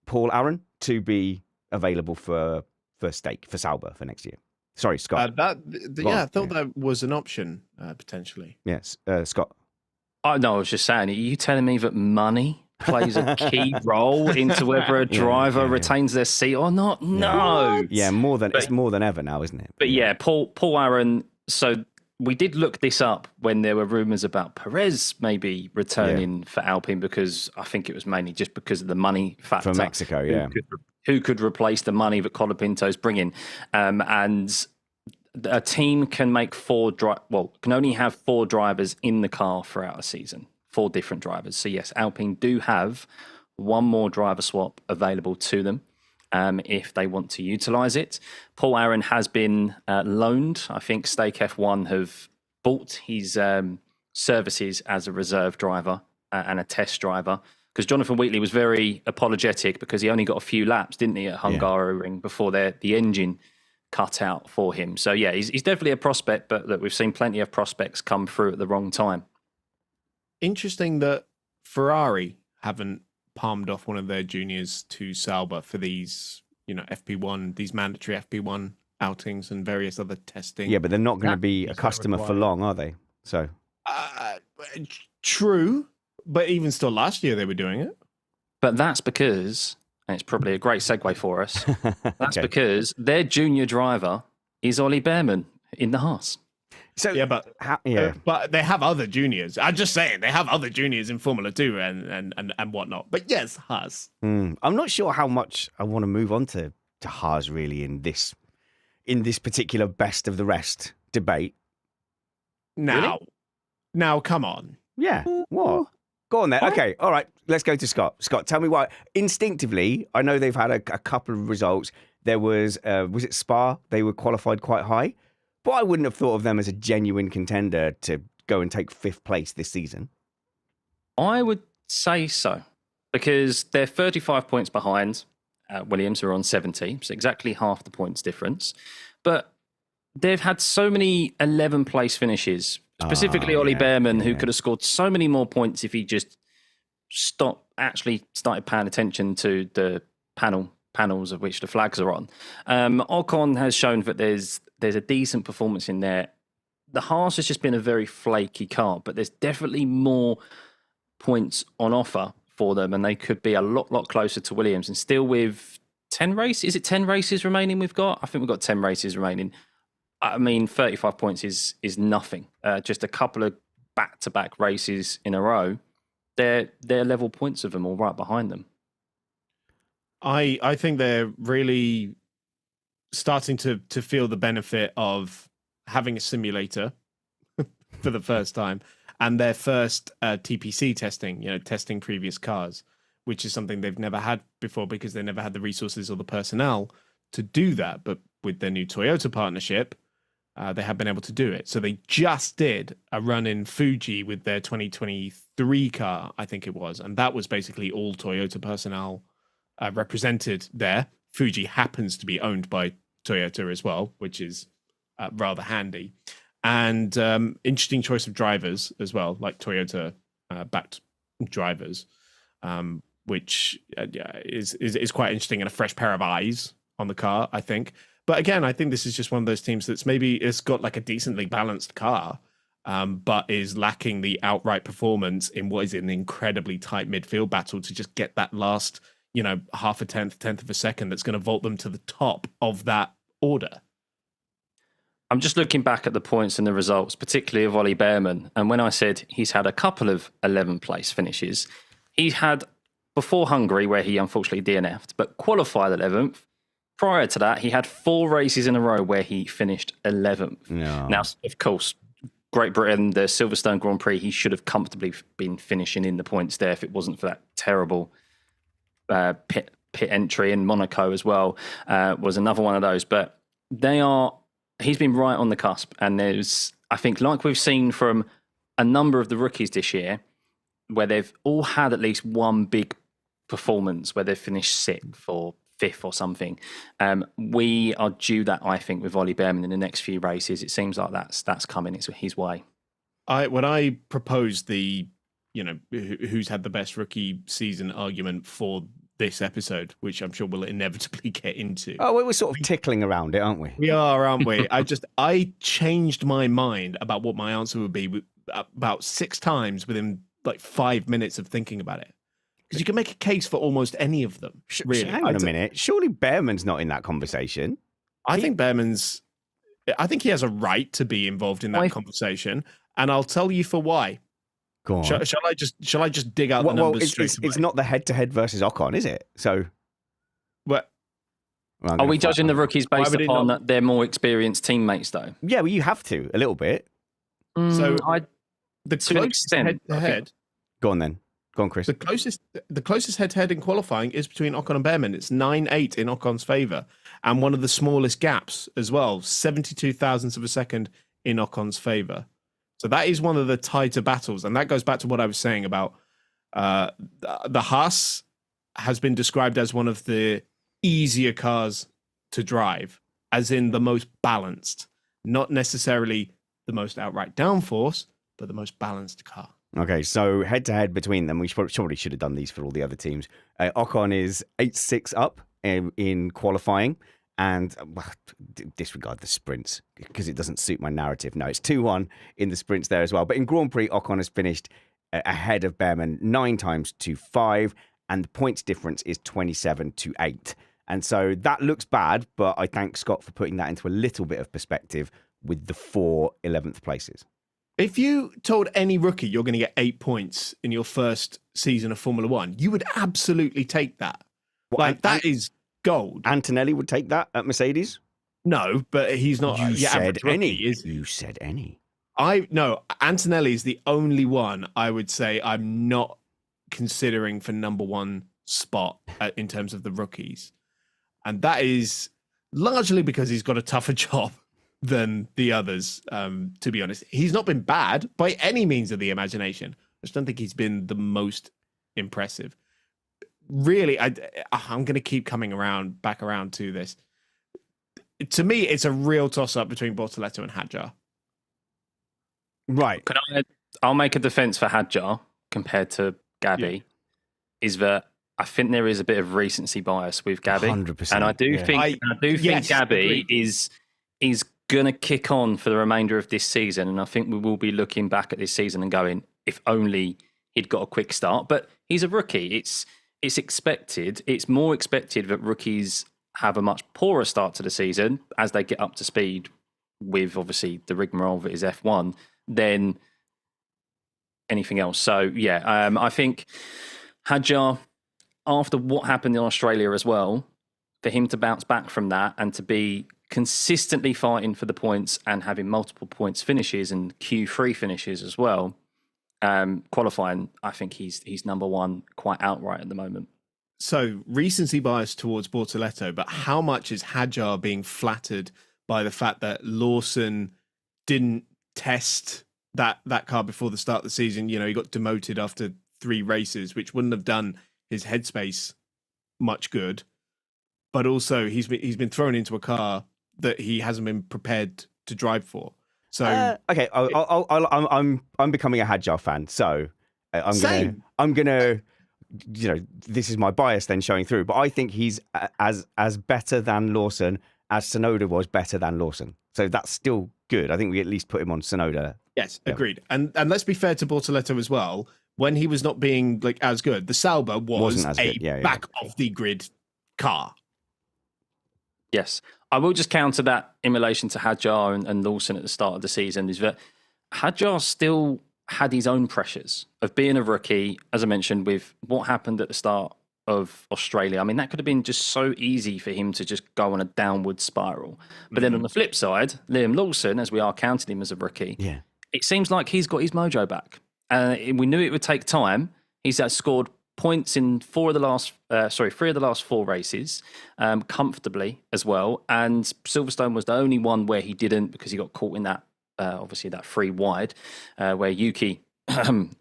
[SPEAKER 1] Paul Aaron to be available for Sauber for next year. Sorry, Scott.
[SPEAKER 2] I thought that was an option potentially.
[SPEAKER 1] Yes, Scott.
[SPEAKER 3] Oh no, I was just saying. Are you telling me that money plays a key role into whether a driver retains their seat or not? No.
[SPEAKER 1] Yeah, it's more than ever now, isn't it?
[SPEAKER 3] But Paul Aaron. So we did look this up when there were rumours about Perez maybe returning for Alpine, because I think it was mainly just because of the money factor.
[SPEAKER 1] From Mexico,
[SPEAKER 3] Who could replace the money that Colapinto's bringing? And a team can make can only have 4 drivers in the car throughout a season, 4 different drivers. So yes, Alpine do have one more driver swap available to them if they want to utilise it. Paul Aaron has been loaned. I think Stake F1 have bought his services as a reserve driver and a test driver, because Jonathan Wheatley was very apologetic because he only got a few laps, didn't he, at Hungaroring before the engine cut out for him. So yeah, he's definitely a prospect, but look, we've seen plenty of prospects come through at the wrong time.
[SPEAKER 2] Interesting that Ferrari haven't palmed off one of their juniors to Sauber for these, FP1, these mandatory FP1 outings and various other testing.
[SPEAKER 1] Yeah, but they're not going to be a customer for long, are they? So
[SPEAKER 2] true, but even still last year they were doing it.
[SPEAKER 3] But that's because, and it's probably a great segue for us, that's because their junior driver is Ollie Behrman in the Haas.
[SPEAKER 2] So but they have other juniors. I'm just saying they have other juniors in Formula 2 and whatnot. But yes, Haas.
[SPEAKER 1] I'm not sure how much I want to move on to Haas really in this particular best of the rest debate.
[SPEAKER 2] Now, come on.
[SPEAKER 1] Yeah. What? Go on then. Okay. All right. Let's go to Scott. Scott, tell me why. Instinctively, I know they've had a couple of results. There was it Spa? They were qualified quite high. But I wouldn't have thought of them as a genuine contender to go and take 5th place this season.
[SPEAKER 3] I would say so, because they're 35 points behind. Williams are on 70, so exactly half the points difference. But they've had so many 11th place finishes, specifically Ollie Behrman, who could have scored so many more points if he just started paying attention to the panels of which the flags are on. Ocon has shown that there's a decent performance in there. The Haas has just been a very flaky car, but there's definitely more points on offer for them, and they could be a lot closer to Williams. And still with 10 races, is it 10 races remaining we've got? I think we've got 10 races remaining. I mean, 35 points is nothing. Just a couple of back-to-back races in a row. They're level points of them all right behind them.
[SPEAKER 2] I think they're really starting to feel the benefit of having a simulator for the first time and their first TPC testing, testing previous cars, which is something they've never had before because they never had the resources or the personnel to do that. But with their new Toyota partnership, they have been able to do it. So they just did a run in Fuji with their 2023 car, I think it was. And that was basically all Toyota personnel represented there. Fuji happens to be owned by Toyota as well, which is rather handy. And interesting choice of drivers as well, like Toyota backed drivers, which is quite interesting, and a fresh pair of eyes on the car, I think. But again, I think this is just one of those teams that's maybe it's got like a decently balanced car, but is lacking the outright performance in what is an incredibly tight midfield battle to just get that last, half a tenth of a second that's going to vault them to the top of that order.
[SPEAKER 3] I'm just looking back at the points and the results, particularly of Ollie Behrman. And when I said he's had a couple of 11th place finishes, he had before Hungary, where he unfortunately DNF'd, but qualified 11th. Prior to that, he had 4 races in a row where he finished 11th.
[SPEAKER 1] No.
[SPEAKER 3] Now, of course, Great Britain, the Silverstone Grand Prix, he should have comfortably been finishing in the points there if it wasn't for that terrible pit entry. In Monaco as well was another one of those. But he's been right on the cusp. And there's, I think, like we've seen from a number of the rookies this year, where they've all had at least one big performance where they've finished 6th or 5th or something. We are due that, I think, with Ollie Behrman in the next few races. It seems like that's coming. It's his way.
[SPEAKER 2] When I proposed the, who's had the best rookie season argument for this episode, which I'm sure we'll inevitably get into.
[SPEAKER 1] Oh, we're sort of tickling around it, aren't we?
[SPEAKER 2] We are, aren't we? I changed my mind about what my answer would be about 6 times within like 5 minutes of thinking about it. Because you can make a case for almost any of them. Really.
[SPEAKER 1] Hang on a minute. Surely Behrman's not in that conversation.
[SPEAKER 2] I think he has a right to be involved in that conversation, and I'll tell you for why.
[SPEAKER 1] Go on.
[SPEAKER 2] Shall I just dig out the numbers straight away?
[SPEAKER 1] It's not the head-to-head versus Ocon, is it? So,
[SPEAKER 2] what?
[SPEAKER 3] Are we judging the rookies based upon that they're more experienced teammates, though?
[SPEAKER 1] Yeah, well, you have to a little bit.
[SPEAKER 2] So the
[SPEAKER 3] to an
[SPEAKER 2] closest
[SPEAKER 3] extent,
[SPEAKER 2] head-to-head.
[SPEAKER 1] Go on then. Go on, Chris.
[SPEAKER 2] The closest head-to-head in qualifying is between Ocon and Behrman. It's 9-8 in Ocon's favour, and one of the smallest gaps as well, 72 thousandths of a second in Ocon's favour. So that is one of the tighter battles, and that goes back to what I was saying about the Haas has been described as one of the easier cars to drive, as in the most balanced, not necessarily the most outright downforce, but the most balanced car.
[SPEAKER 1] Okay, so head-to-head between them, we probably should have done these for all the other teams. Ocon is 8-6 up in qualifying, and disregard the sprints because it doesn't suit my narrative. No, it's 2-1 in the sprints there as well. But in Grand Prix, Ocon has finished ahead of Behrman 9 times to 5, and the points difference is 27-8. And so that looks bad, but I thank Scott for putting that into a little bit of perspective with the 4 11th places.
[SPEAKER 2] If you told any rookie you're going to get 8 points in your first season of Formula One, you would absolutely take that.
[SPEAKER 1] Well,
[SPEAKER 2] that is gold.
[SPEAKER 1] Antonelli would take that at Mercedes?
[SPEAKER 2] No, but he's not.
[SPEAKER 1] You said any.
[SPEAKER 2] Is
[SPEAKER 1] You said any.
[SPEAKER 2] No, Antonelli is the only one I would say I'm not considering for number 1 spot in terms of the rookies. And that is largely because he's got a tougher job than the others, to be honest. He's not been bad by any means of the imagination. I just don't think he's been the most impressive. Really, I'm going to keep coming back around to this. To me, it's a real toss-up between Bortoletto and Hajar.
[SPEAKER 1] Right.
[SPEAKER 3] I'll make a defence for Hajar compared to Gabby, is that I think there is a bit of recency bias with Gabby.
[SPEAKER 1] 100%.
[SPEAKER 3] And I do think Gabby is going to kick on for the remainder of this season. And I think we will be looking back at this season and going, if only he'd got a quick start. But he's a rookie. It's expected. It's more expected that rookies have a much poorer start to the season as they get up to speed with, obviously, the rigmarole that is F1 than anything else. So, yeah, I think Hajar, after what happened in Australia as well, for him to bounce back from that and to be consistently fighting for the points and having multiple points finishes and Q3 finishes as well, Qualifying, I think he's number one quite outright at the moment.
[SPEAKER 2] So recency bias towards Bortoletto, but how much is Hajar being flattered by the fact that Lawson didn't test that car before the start of the season? You know, he got demoted after 3 races, which wouldn't have done his headspace much good. But also, he's been thrown into a car that he hasn't been prepared to drive for. So
[SPEAKER 1] okay, I'm becoming a Hajar fan, so I'm gonna, you know, this is my bias then showing through. But I think he's as better than Lawson as Tsunoda was better than Lawson. So that's still good. I think we at least put him on Tsunoda.
[SPEAKER 2] Yes, agreed. And let's be fair to Bortoletto as well. When he was not being like as good, the Sauber was a back of the grid car.
[SPEAKER 3] Yes. I will just counter that in relation to Hajar and Lawson at the start of the season, is that Hajar still had his own pressures of being a rookie, as I mentioned, with what happened at the start of Australia. I mean, that could have been just so easy for him to just go on a downward spiral. But then on the flip side, Liam Lawson, as we are counting him as a rookie, it seems like he's got his mojo back. We knew it would take time. He's scored points in 3 of the last 4 races, comfortably as well. And Silverstone was the only one where he didn't, because he got caught in that, obviously that 3 wide, where Yuki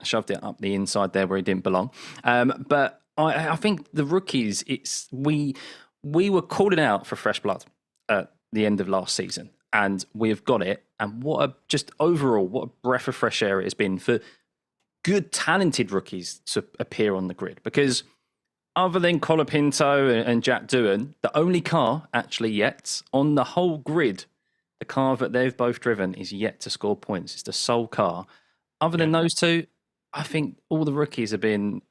[SPEAKER 3] shoved it up the inside there where he didn't belong. But I think the rookies, we were calling out for fresh blood at the end of last season, and we have got it. And what a breath of fresh air it has been for good, talented rookies to appear on the grid. Because other than Colapinto and Jack Doohan, the only car actually yet on the whole grid, the car that they've both driven, is yet to score points. It's the sole car. Other than those two, I think all the rookies have been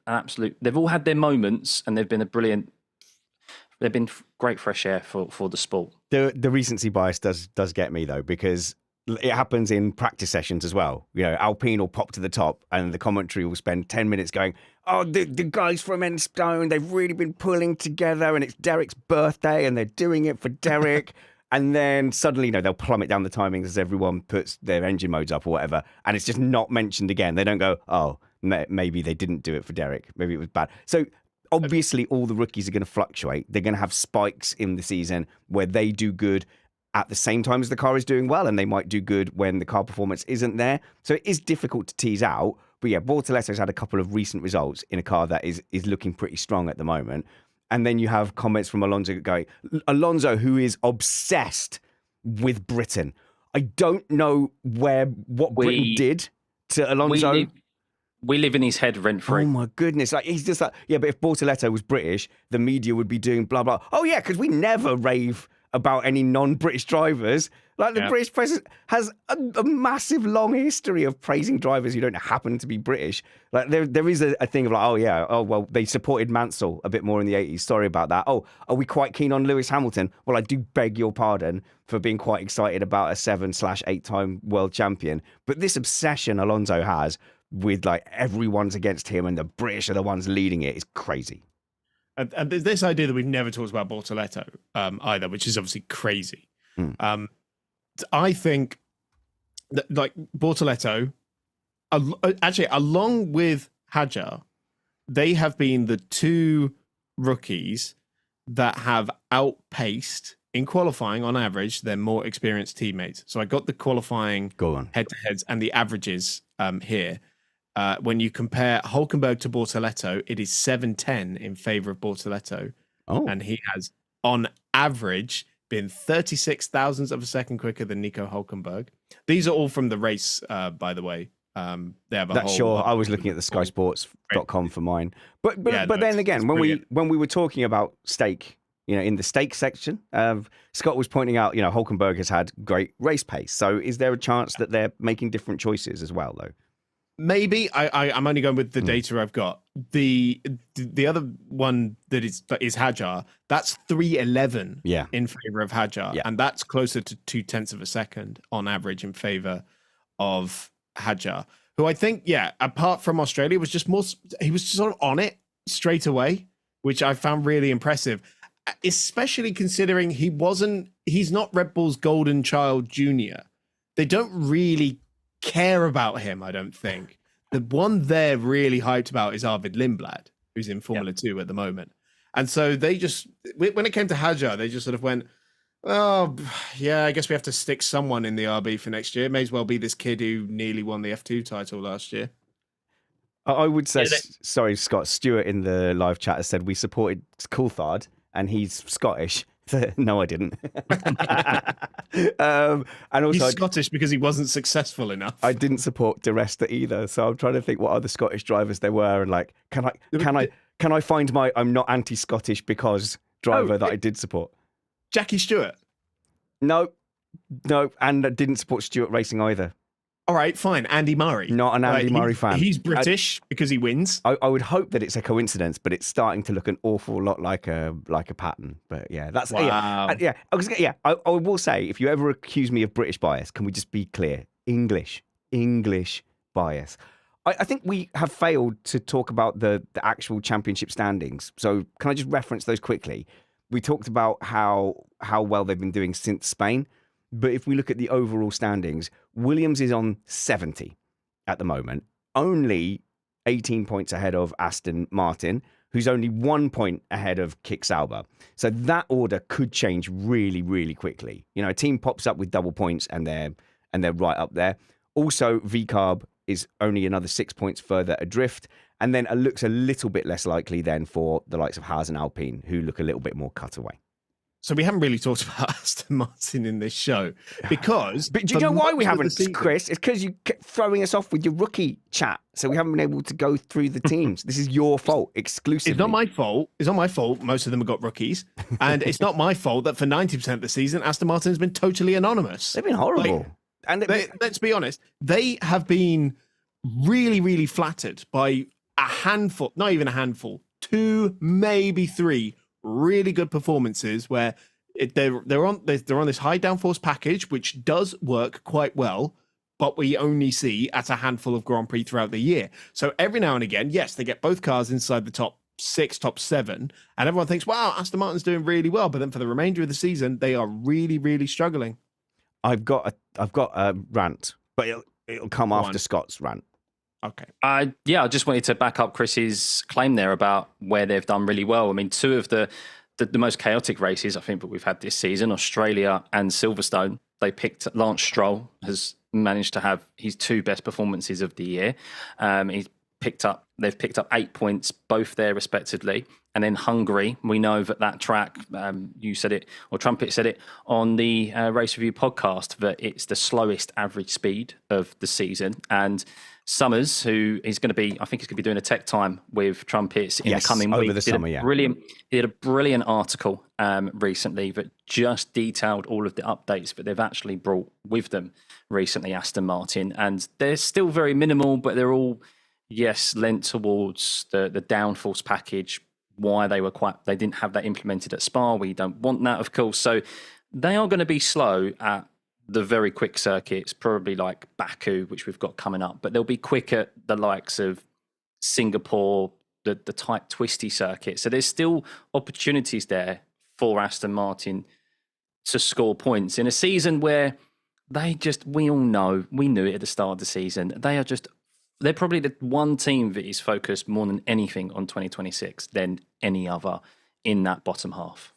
[SPEAKER 3] they've all had their moments, and they've been they've been great fresh air for the sport.
[SPEAKER 1] The recency bias does get me though, because it happens in practice sessions as well. You know, Alpine will pop to the top and the commentary will spend 10 minutes going, oh, the guys from Enstone, they've really been pulling together, and it's Derek's birthday and they're doing it for Derek. And then suddenly, you know, they'll plummet down the timings as everyone puts their engine modes up or whatever. And it's just not mentioned again. They don't go, oh, maybe they didn't do it for Derek. Maybe it was bad. So obviously all the rookies are going to fluctuate. They're going to have spikes in the season where they do good at the same time as the car is doing well, and they might do good when the car performance isn't there. So it is difficult to tease out. But yeah, Bortoletto's had a couple of recent results in a car that is looking pretty strong at the moment. And then you have comments from Alonso going, Alonso, who is obsessed with Britain. I don't know what Britain did to Alonso.
[SPEAKER 3] We live in his head rent free.
[SPEAKER 1] Oh my goodness. Like, he's just like, yeah, but if Bortoletto was British, the media would be doing blah, blah. Oh yeah, because we never rave about any non-British drivers. Like the British press has a massive long history of praising drivers who don't happen to be British. Like there is a thing of like, oh yeah, oh well, they supported Mansell a bit more in the 80s. Sorry about that. Oh, are we quite keen on Lewis Hamilton? Well, I do beg your pardon for being quite excited about a 7/8-time world champion. But this obsession Alonso has with like everyone's against him and the British are the ones leading it is crazy.
[SPEAKER 2] And there's this idea that we've never talked about Bortoletto either, which is obviously crazy. I think that like Bortoletto, actually, along with Hajar, they have been the 2 rookies that have outpaced in qualifying on average their more experienced teammates. So I got the qualifying head-to-heads and the averages here. When you compare Hülkenberg to Bortoletto, it is 7:10 in favor of Bortoletto.
[SPEAKER 1] Oh.
[SPEAKER 2] And he has, on average, been 36 thousandths of a second quicker than Nico Hülkenberg. These are all from the race, by the way. They have a whole...
[SPEAKER 1] I was looking at the skysports.com for mine. But then again, when we were talking about stake, you know, in the stake section, Scott was pointing out, you know, Hülkenberg has had great race pace. So is there a chance that they're making different choices as well, though?
[SPEAKER 2] Maybe. I'm only going with the data I've got. The other one that is Hajar. That's 3:11 in favor of Hajar, and that's closer to 0.2 of a second on average in favor of Hajar, who I think, apart from Australia, was just more. He was sort of on it straight away, which I found really impressive, especially considering he's not Red Bull's golden child junior. They don't really care about him, I don't think. The one they're really hyped about is Arvid Lindblad, who's in Formula 2 at the moment. And so they just, when it came to Hajar, they just sort of went, oh, yeah, I guess we have to stick someone in the RB for next year. It may as well be this kid who nearly won the F2 title last year.
[SPEAKER 1] I would say, sorry, Scott, Stuart in the live chat has said we supported Coulthard and he's Scottish. No, I didn't. And also,
[SPEAKER 2] he's Scottish because he wasn't successful enough.
[SPEAKER 1] I didn't support De Resta either. So I'm trying to think what other Scottish drivers there were. And like, can I find my I'm not anti-Scottish because driver that I did support?
[SPEAKER 2] Jackie Stewart.
[SPEAKER 1] No. And I didn't support Stewart Racing either.
[SPEAKER 2] All right, fine. Andy Murray.
[SPEAKER 1] Not an Andy Murray fan.
[SPEAKER 2] He's British because he wins.
[SPEAKER 1] I would hope that it's a coincidence, but it's starting to look an awful lot like a pattern. But yeah, that's
[SPEAKER 2] wow.
[SPEAKER 1] I will say, if you ever accuse me of British bias, can we just be clear? English bias. I think we have failed to talk about the actual championship standings. So can I just reference those quickly? We talked about how well they've been doing since Spain. But if we look at the overall standings, Williams is on 70 at the moment, only 18 points ahead of Aston Martin, who's only 1 point ahead of Kick Sauber. So that order could change really, really quickly. You know, a team pops up with double points and they're right up there. Also, VCarb is only another 6 points further adrift. And then it looks a little bit less likely then for the likes of Haas and Alpine, who look a little bit more cut away.
[SPEAKER 2] So we haven't really talked about Aston Martin in this show because...
[SPEAKER 1] But do you know why we haven't, Chris? It's because you kept throwing us off with your rookie chat. So we haven't been able to go through the teams. This is your fault exclusively.
[SPEAKER 2] It's not my fault. It's not my fault. Most of them have got rookies. And it's not my fault that for 90% of the season, Aston Martin has been totally anonymous.
[SPEAKER 1] They've been horrible.
[SPEAKER 2] Let's be honest. They have been really, really flattered by a handful, not even a handful, 2, maybe 3 really good performances where they're on this high downforce package, which does work quite well, but we only see at a handful of Grand Prix throughout the year. So every now and again, yes, they get both cars inside the top 6, top 7, and everyone thinks, wow, Aston Martin's doing really well. But then for the remainder of the season, they are really, really struggling.
[SPEAKER 1] I've got a rant, but it'll come after Scott's rant.
[SPEAKER 2] Okay.
[SPEAKER 3] I just wanted to back up Chris's claim there about where they've done really well. I mean, 2 of the most chaotic races I think that we've had this season, Australia and Silverstone, they picked Lance Stroll has managed to have his 2 best performances of the year. They've picked up 8 points, both there respectively. And then Hungary, we know that track, you said it, or Trumpets said it on the Race Review podcast, that it's the slowest average speed of the season. And Summers, who is going to be, I think he's going to be doing a tech time with Trumpets in the coming week.
[SPEAKER 1] Over the summer,
[SPEAKER 3] he did a brilliant article recently that just detailed all of the updates that they've actually brought with them recently, Aston Martin. And they're still very minimal, but they're all, lent towards the downforce package. Why they didn't have that implemented at Spa. We don't want that, of course. So they are going to be slow at the very quick circuits, probably like Baku, which we've got coming up, but they'll be quick at the likes of Singapore, the tight twisty circuit. So there's still opportunities there for Aston Martin to score points in a season where we knew it at the start of the season. They're probably the one team that is focused more than anything on 2026 than any other in that bottom half.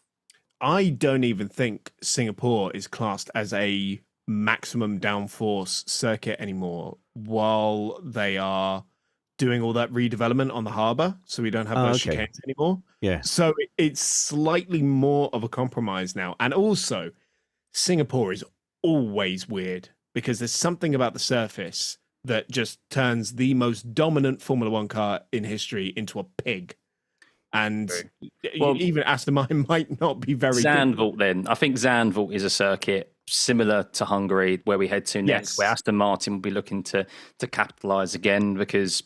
[SPEAKER 2] I don't even think Singapore is classed as a maximum downforce circuit anymore while they are doing all that redevelopment on the harbour. So we don't have those chicanes anymore.
[SPEAKER 1] Yeah.
[SPEAKER 2] So it's slightly more of a compromise now. And also, Singapore is always weird because there's something about the surface that just turns the most dominant Formula One car in history into a pig. And even Aston Martin might not be very
[SPEAKER 3] Zandvoort
[SPEAKER 2] good.
[SPEAKER 3] then. I think Zandvoort is a circuit similar to Hungary where we head to next, where Aston Martin will be looking to capitalise again because,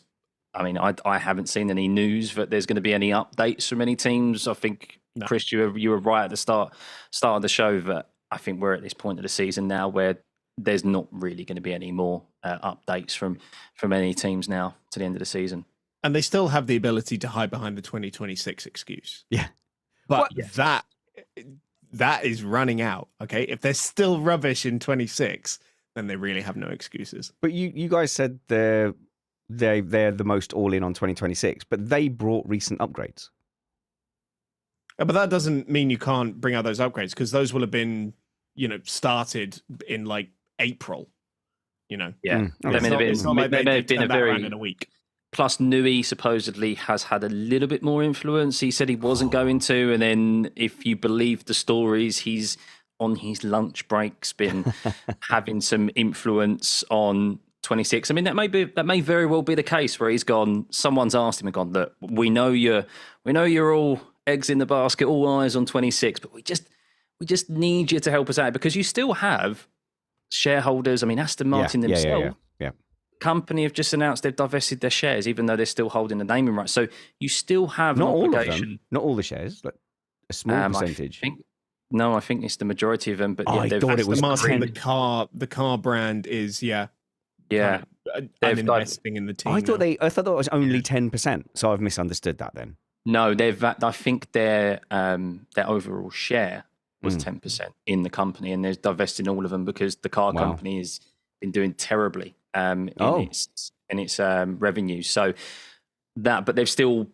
[SPEAKER 3] I mean, I haven't seen any news that there's going to be any updates from any teams. I think, Chris, you were right at the start of the show that I think we're at this point of the season now where there's not really going to be any more updates from any teams now to the end of the season.
[SPEAKER 2] And they still have the ability to hide behind the 2026 excuse.
[SPEAKER 1] Yeah.
[SPEAKER 2] But that is running out, okay? If they're still rubbish in 26, then they really have no excuses.
[SPEAKER 1] But you guys said they're they're the most all in on 2026, but they brought recent upgrades.
[SPEAKER 2] But that doesn't mean you can't bring out those upgrades, because those will have been, started in like April.
[SPEAKER 3] Yeah,
[SPEAKER 2] It's not like they've been a very in a week.
[SPEAKER 3] Plus, Newey supposedly has had a little bit more influence. He said he wasn't going to, and then if you believe the stories, he's on his lunch breaks been having some influence on 26. I mean, that may very well be the case where he's gone. Someone's asked him and gone, "Look, we know you're all eggs in the basket, all eyes on 26, but we just need you to help us out because you still have shareholders. I mean, Aston Martin themselves." Company have just announced they've divested their shares, even though they're still holding the naming rights. So you still have
[SPEAKER 1] not
[SPEAKER 3] an obligation.
[SPEAKER 1] All of them, not all the shares, like a small percentage.
[SPEAKER 3] I think it's the majority of them. But
[SPEAKER 1] I thought it was
[SPEAKER 2] Martin. The car brand is
[SPEAKER 3] they're
[SPEAKER 2] investing in the team.
[SPEAKER 1] I thought that was only 10%. So I've misunderstood that then.
[SPEAKER 3] No, I think their overall share was 10% in the company, and they're divesting all of them because the car company has been doing terribly. In its revenue. So but they've still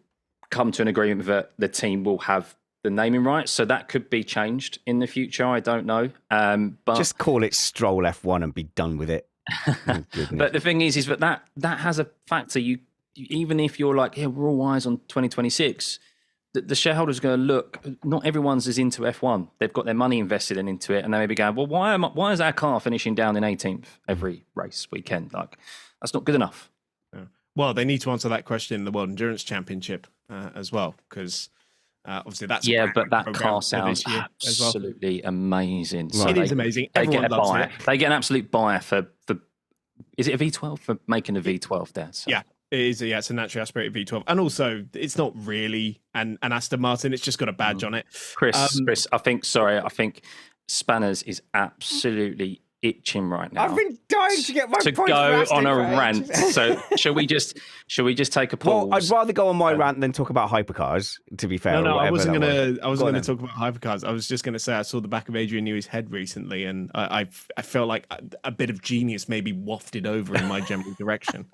[SPEAKER 3] come to an agreement that the team will have the naming rights. So that could be changed in the future. I don't know. But
[SPEAKER 1] just call it Stroll F1 and be done with it.
[SPEAKER 3] But the thing is that has a factor. You even if you're like, we're all eyes on 2026. The shareholders are going to look. Not everyone's as into F1. They've got their money invested into it, and they may be going, well, why is our car finishing down in 18th every race weekend? Like, that's not good enough.
[SPEAKER 2] Yeah. Well, they need to answer that question in the World Endurance Championship as well, because obviously that's
[SPEAKER 3] but that car sounds absolutely amazing.
[SPEAKER 2] Right. So it is amazing. Everyone loves it.
[SPEAKER 3] They get an absolute buyer for. Is it a V12 for making a V12 there? So.
[SPEAKER 2] Yeah. It is, it's a naturally aspirated V12, and also it's not really an Aston Martin. It's just got a badge on it.
[SPEAKER 3] Chris, I think Spanners is absolutely itching right now.
[SPEAKER 1] I've been dying to get my
[SPEAKER 3] to
[SPEAKER 1] point
[SPEAKER 3] go on a rant. So shall we just take a pause?
[SPEAKER 1] Well, I'd rather go on my rant than talk about hypercars. To be fair,
[SPEAKER 2] I wasn't gonna talk about hypercars. I was just gonna say I saw the back of Adrian Newey's head recently, and I felt like a bit of genius maybe wafted over in my general direction.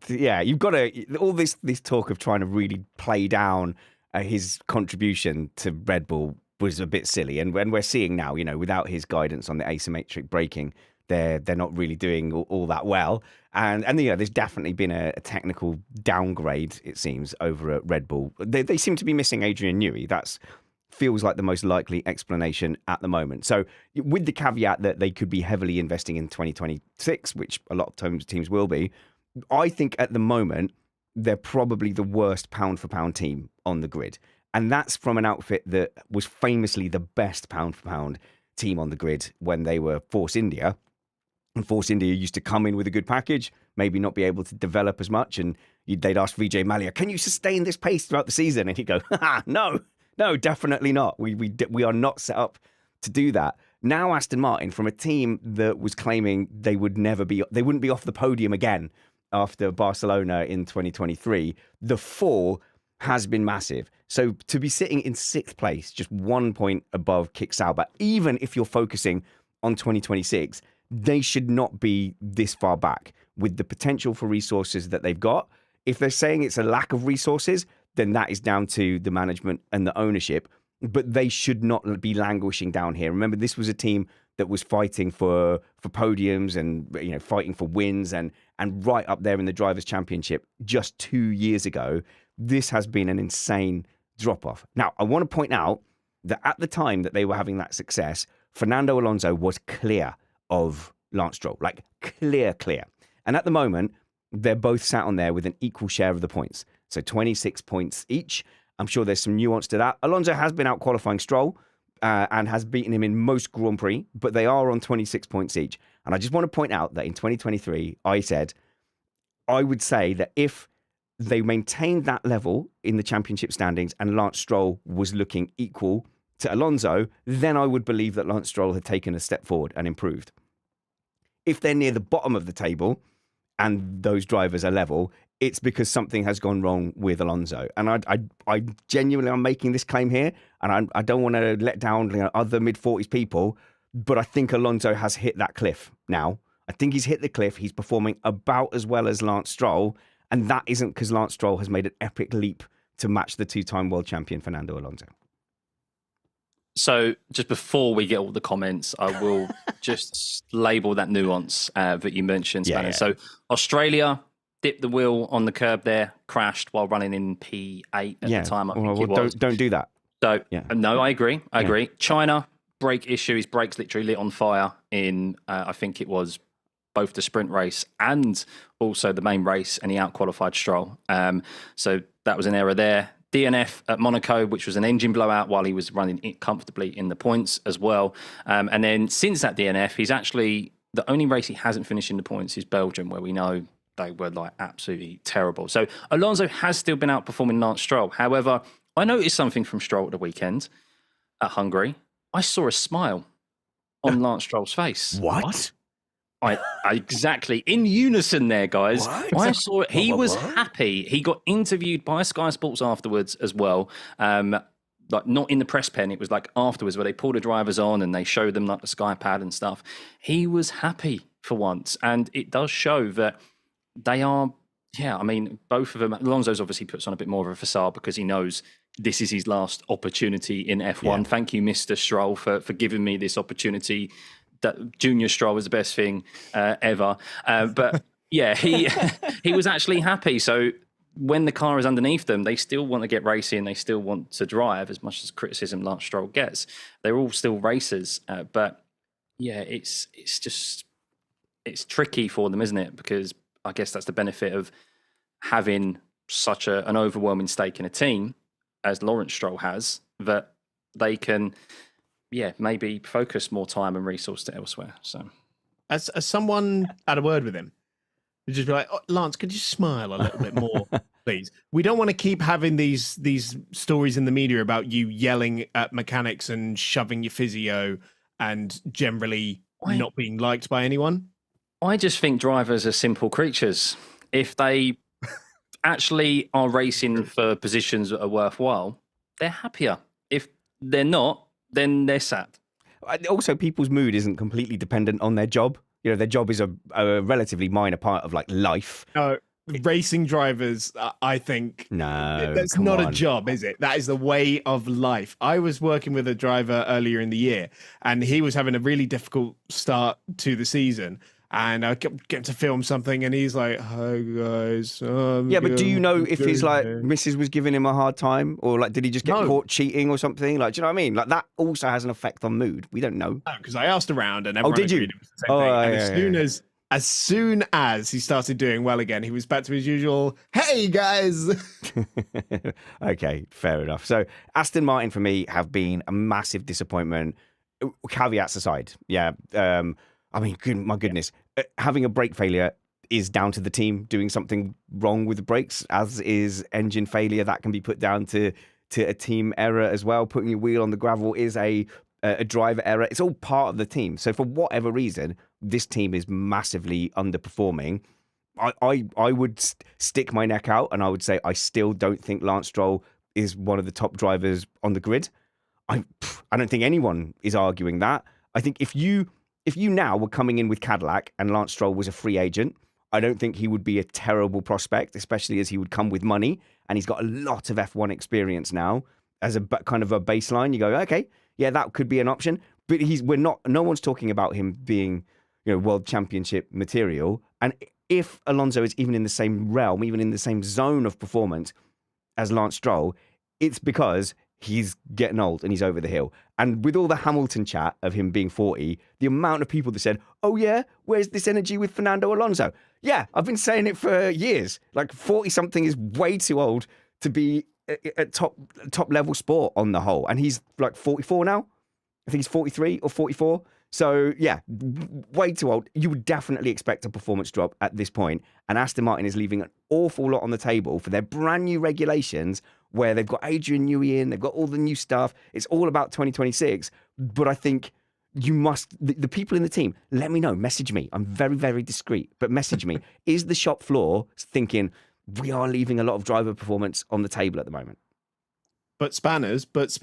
[SPEAKER 1] You've got to all this talk of trying to really play down his contribution to Red Bull was a bit silly, and when we're seeing now, without his guidance on the asymmetric braking, they're not really doing all that well, and there's definitely been a technical downgrade, it seems, over at Red Bull. They seem to be missing Adrian Newey. That's feels like the most likely explanation at the moment. So with the caveat that they could be heavily investing in 2026, which a lot of teams will be, I think at the moment, they're probably the worst pound-for-pound team on the grid. And that's from an outfit that was famously the best pound-for-pound team on the grid when they were Force India. And Force India used to come in with a good package, maybe not be able to develop as much. And they'd ask Vijay Mallya, can you sustain this pace throughout the season? And he'd go, no, definitely not. We are not set up to do that. Now Aston Martin, from a team that was claiming they wouldn't be off the podium again after Barcelona in 2023, the fall has been massive. So to be sitting in 6th place, just 1 point above Kick Sauber, even if you're focusing on 2026, they should not be this far back with the potential for resources that they've got. If they're saying it's a lack of resources, then that is down to the management and the ownership, but they should not be languishing down here. Remember, this was a team that was fighting for podiums and fighting for wins and right up there in the Drivers' Championship just 2 years ago. This has been an insane drop-off. Now, I want to point out that at the time that they were having that success, Fernando Alonso was clear of Lance Stroll, like clear. And at the moment, they're both sat on there with an equal share of the points. So 26 points each. I'm sure there's some nuance to that. Alonso has been out qualifying Stroll and has beaten him in most Grand Prix, but they are on 26 points each. And I just want to point out that in 2023, I said, I would say that if they maintained that level in the championship standings and Lance Stroll was looking equal to Alonso, then I would believe that Lance Stroll had taken a step forward and improved. If they're near the bottom of the table and those drivers are level, it's because something has gone wrong with Alonso. And I genuinely am making this claim here, and I don't want to let down other mid-40s people, but I think Alonso has hit that cliff now. I think he's hit the cliff. He's performing about as well as Lance Stroll. And that isn't because Lance Stroll has made an epic leap to match the two-time world champion Fernando Alonso.
[SPEAKER 3] So just before we get all the comments, I will just label that nuance that you mentioned, Spanner.
[SPEAKER 1] Yeah.
[SPEAKER 3] So Australia dipped the wheel on the curb there, crashed while running in P8 at the time, I think it was.
[SPEAKER 1] Don't do that.
[SPEAKER 3] So, no, I agree. I agree. China, brake issue. His brakes literally lit on fire in, I think it was both the sprint race and also the main race, and he out-qualified Stroll. So that was an error there. DNF at Monaco, which was an engine blowout while he was running comfortably in the points as well. And then since that DNF, he's actually, the only race he hasn't finished in the points is Belgium, where we know they were like absolutely terrible. So Alonso has still been outperforming Lance Stroll. However, I noticed something from Stroll at the weekend at Hungary. I saw a smile on Lance Stroll's face.
[SPEAKER 1] What?
[SPEAKER 3] I exactly in unison there, guys.
[SPEAKER 1] What?
[SPEAKER 3] I saw it. He was happy. He got interviewed by Sky Sports afterwards as well. Like not in the press pen. It was like afterwards where they pull the drivers on and they show them like the Sky pad and stuff. He was happy for once, and it does show that they are. Yeah, I mean, both of them. Alonso's obviously puts on a bit more of a facade because he knows this is his last opportunity in F1. Yeah. Thank you, Mr. Stroll, for giving me this opportunity. That Junior Stroll was the best thing ever. But yeah, he was actually happy. So when the car is underneath them, they still want to get racing. They still want to drive as much as criticism Lance Stroll gets. They're all still racers. But yeah, it's tricky for them, isn't it? Because I guess that's the benefit of having such an overwhelming stake in a team as Lawrence Stroll has, that they can... maybe focus more time and resource to elsewhere. So,
[SPEAKER 2] as someone had a word with him, you'd just be like, oh, Lance, could you smile a little bit more, please? We don't want to keep having these stories in the media about you yelling at mechanics and shoving your physio and generally not being liked by anyone.
[SPEAKER 3] I just think drivers are simple creatures. If they actually are racing for positions that are worthwhile, they're happier. If they're not, then they're sad.
[SPEAKER 1] Also, people's mood isn't completely dependent on their job. You know, their job is a relatively minor part of like life.
[SPEAKER 2] No, racing drivers, I think, that's not a job, is it? That is the way of life. I was working with a driver earlier in the year, and he was having a really difficult start to the season. And I kept getting to film something, and he's like, "Hi guys."
[SPEAKER 1] But do you know if his like missus was giving him a hard time, or like did he just get caught cheating or something? Like, do you know what I mean? Like that also has an effect on mood. We don't know.
[SPEAKER 2] No, because I asked around, and everyone
[SPEAKER 1] did you?
[SPEAKER 2] agreed it was the same thing. And as soon as he started doing well again, he was back to his usual, "Hey guys."
[SPEAKER 1] Okay, fair enough. So Aston Martin for me have been a massive disappointment. Caveats aside, I mean, my goodness, having a brake failure is down to the team doing something wrong with the brakes, as is engine failure. That can be put down to a team error as well. Putting your wheel on the gravel is a driver error. It's all part of the team. So for whatever reason, this team is massively underperforming. I would stick my neck out and I would say I still don't think Lance Stroll is one of the top drivers on the grid. I don't think anyone is arguing that. I think if you now were coming in with Cadillac and Lance Stroll was a free agent, I don't think he would be a terrible prospect, especially as he would come with money and he's got a lot of F1 experience now as a kind of a baseline. You go, okay, yeah, that could be an option. But no one's talking about him being, world championship material. And if Alonso is even in the same realm, even in the same zone of performance as Lance Stroll, it's because he's getting old and he's over the hill. And with all the Hamilton chat of him being 40, the amount of people that said, oh yeah, where's this energy with Fernando Alonso? Yeah, I've been saying it for years. Like 40-something is way too old to be a top level sport on the whole. And he's like 44 now. I think he's 43 or 44. So yeah, way too old. You would definitely expect a performance drop at this point. And Aston Martin is leaving an awful lot on the table for their brand new regulations where they've got Adrian Newey in, they've got all the new stuff. It's all about 2026. But I think you must, the people in the team, let me know, message me. I'm very, very discreet, but message me. Is the shop floor thinking we are leaving a lot of driver performance on the table at the moment?
[SPEAKER 2] but spanners.
[SPEAKER 1] But.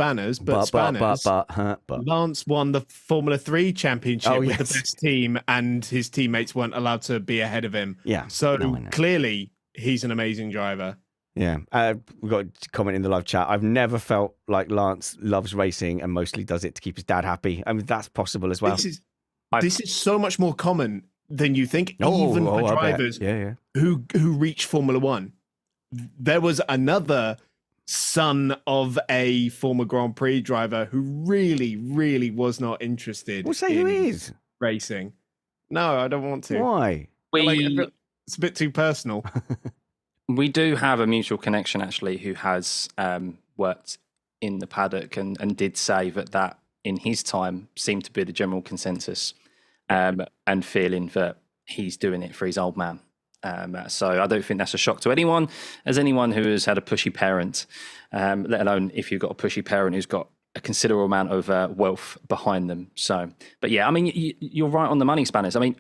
[SPEAKER 2] Lance won the Formula 3 championship with the
[SPEAKER 1] yes.
[SPEAKER 2] best team, and his teammates weren't allowed to be ahead of him.
[SPEAKER 1] Yeah.
[SPEAKER 2] So
[SPEAKER 1] No, I know.
[SPEAKER 2] clearly, he's an amazing driver.
[SPEAKER 1] Yeah, we've got a comment in the live chat. I've never felt like Lance loves racing and mostly does it to keep his dad happy. I mean, that's possible as well.
[SPEAKER 2] This is so much more common than you think, even for
[SPEAKER 1] I bet.
[SPEAKER 2] drivers
[SPEAKER 1] Yeah.
[SPEAKER 2] who reach Formula 1. There was another son of a former Grand Prix driver who really, really was not interested
[SPEAKER 1] We'll say
[SPEAKER 2] in
[SPEAKER 1] who he is.
[SPEAKER 2] racing. No, I don't want to.
[SPEAKER 1] Why?
[SPEAKER 2] It's a bit too personal.
[SPEAKER 3] We do have a mutual connection, actually, who has worked in the paddock and did say that in his time seemed to be the general consensus and feeling that he's doing it for his old man. So I don't think that's a shock to anyone, as anyone who has had a pushy parent, let alone if you've got a pushy parent who's got a considerable amount of wealth behind them. So, but yeah, I mean, you're right on the money, Spanners. I mean,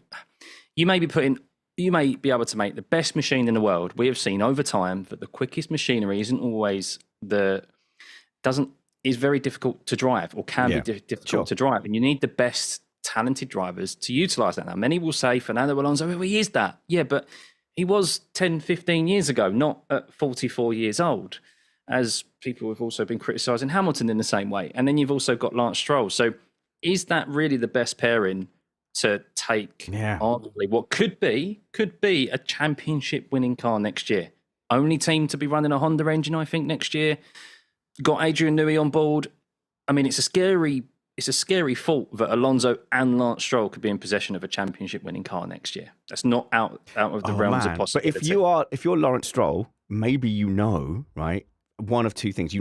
[SPEAKER 3] you may be able to make the best machine in the world. We have seen over time that the quickest machinery isn't always is very difficult to drive, or can be difficult to drive. And you need the best talented drivers to utilize that. Now, many will say Fernando Alonso, well, he is that. Yeah, but he was 10, 15 years ago, not at 44 years old, as people have also been criticizing Hamilton in the same way. And then you've also got Lance Stroll. So is that really the best pairing to take arguably what could be a championship winning car next year? Only team to be running a Honda engine, I think, next year. Got Adrian Newey on board. I mean, it's a scary thought that Alonso and Lance Stroll could be in possession of a championship winning car next year. That's not out of the realms of possibility.
[SPEAKER 1] But if you're Lawrence Stroll, maybe right, one of two things.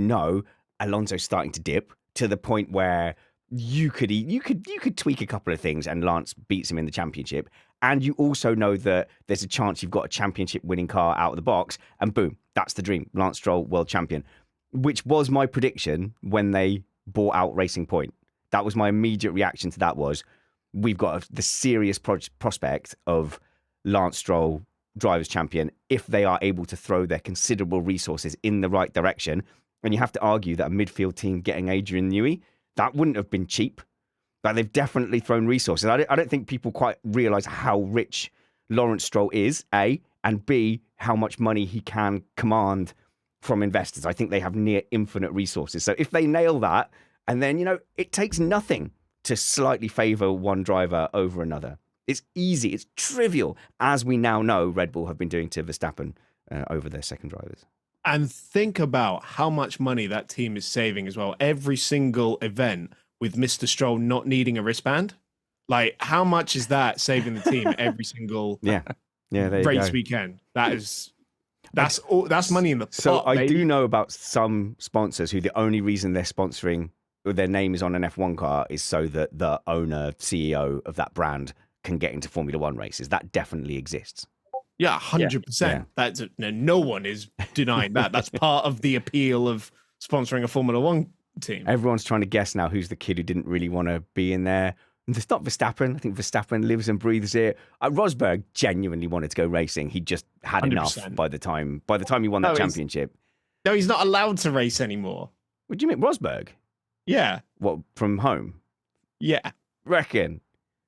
[SPEAKER 1] Alonso's starting to dip to the point where you could tweak a couple of things and Lance beats him in the championship. And you also know that there's a chance you've got a championship winning car out of the box, and boom, that's the dream. Lance Stroll, world champion, which was my prediction when they bought out Racing Point. That was my immediate reaction to that was, we've got the serious prospect of Lance Stroll, drivers champion, if they are able to throw their considerable resources in the right direction. And you have to argue that a midfield team getting Adrian Newey, that wouldn't have been cheap. But they've definitely thrown resources. I don't think people quite realise how rich Lawrence Stroll is, A, and B, how much money he can command from investors. I think they have near infinite resources. So if they nail that, and then, it takes nothing to slightly favour one driver over another. It's easy. It's trivial, as we now know Red Bull have been doing to Verstappen over their second drivers.
[SPEAKER 2] And think about how much money that team is saving as well. Every single event with Mr. Stroll not needing a wristband. Like, how much is that saving the team every single race weekend? That's money in the pot.
[SPEAKER 1] So I do know about some sponsors who the only reason they're sponsoring, or their name is on an F1 car, is so that the owner, CEO of that brand can get into Formula One races. That definitely exists.
[SPEAKER 2] Yeah, 100%.
[SPEAKER 1] Yeah.
[SPEAKER 2] That's no one is denying that. That's part of the appeal of sponsoring a Formula One team.
[SPEAKER 1] Everyone's trying to guess now who's the kid who didn't really want to be in there. And it's not Verstappen. I think Verstappen lives and breathes it. Rosberg genuinely wanted to go racing. He just had 100%. Enough by the time he won that championship.
[SPEAKER 2] He's not allowed to race anymore.
[SPEAKER 1] What do you mean, Rosberg?
[SPEAKER 2] Yeah.
[SPEAKER 1] What, from home?
[SPEAKER 2] Yeah.
[SPEAKER 1] Reckon?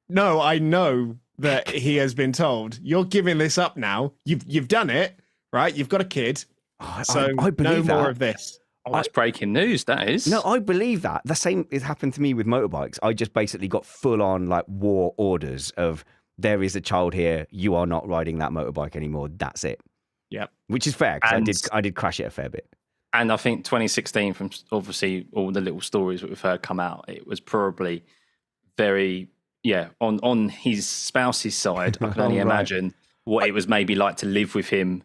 [SPEAKER 2] No, I know that he has been told, you're giving this up now. You've done it, right? You've got a kid. So I believe no more of this.
[SPEAKER 3] Oh, that's breaking news, that is.
[SPEAKER 1] No, I believe that. The same has happened to me with motorbikes. I just basically got full-on war orders of, there is a child here, you are not riding that motorbike anymore. That's it.
[SPEAKER 2] Yep.
[SPEAKER 1] Which is fair, because I did crash it a fair bit.
[SPEAKER 3] And I think 2016, from obviously all the little stories that we've heard come out, it was probably very, on his spouse's side. I can only imagine what it was maybe like to live with him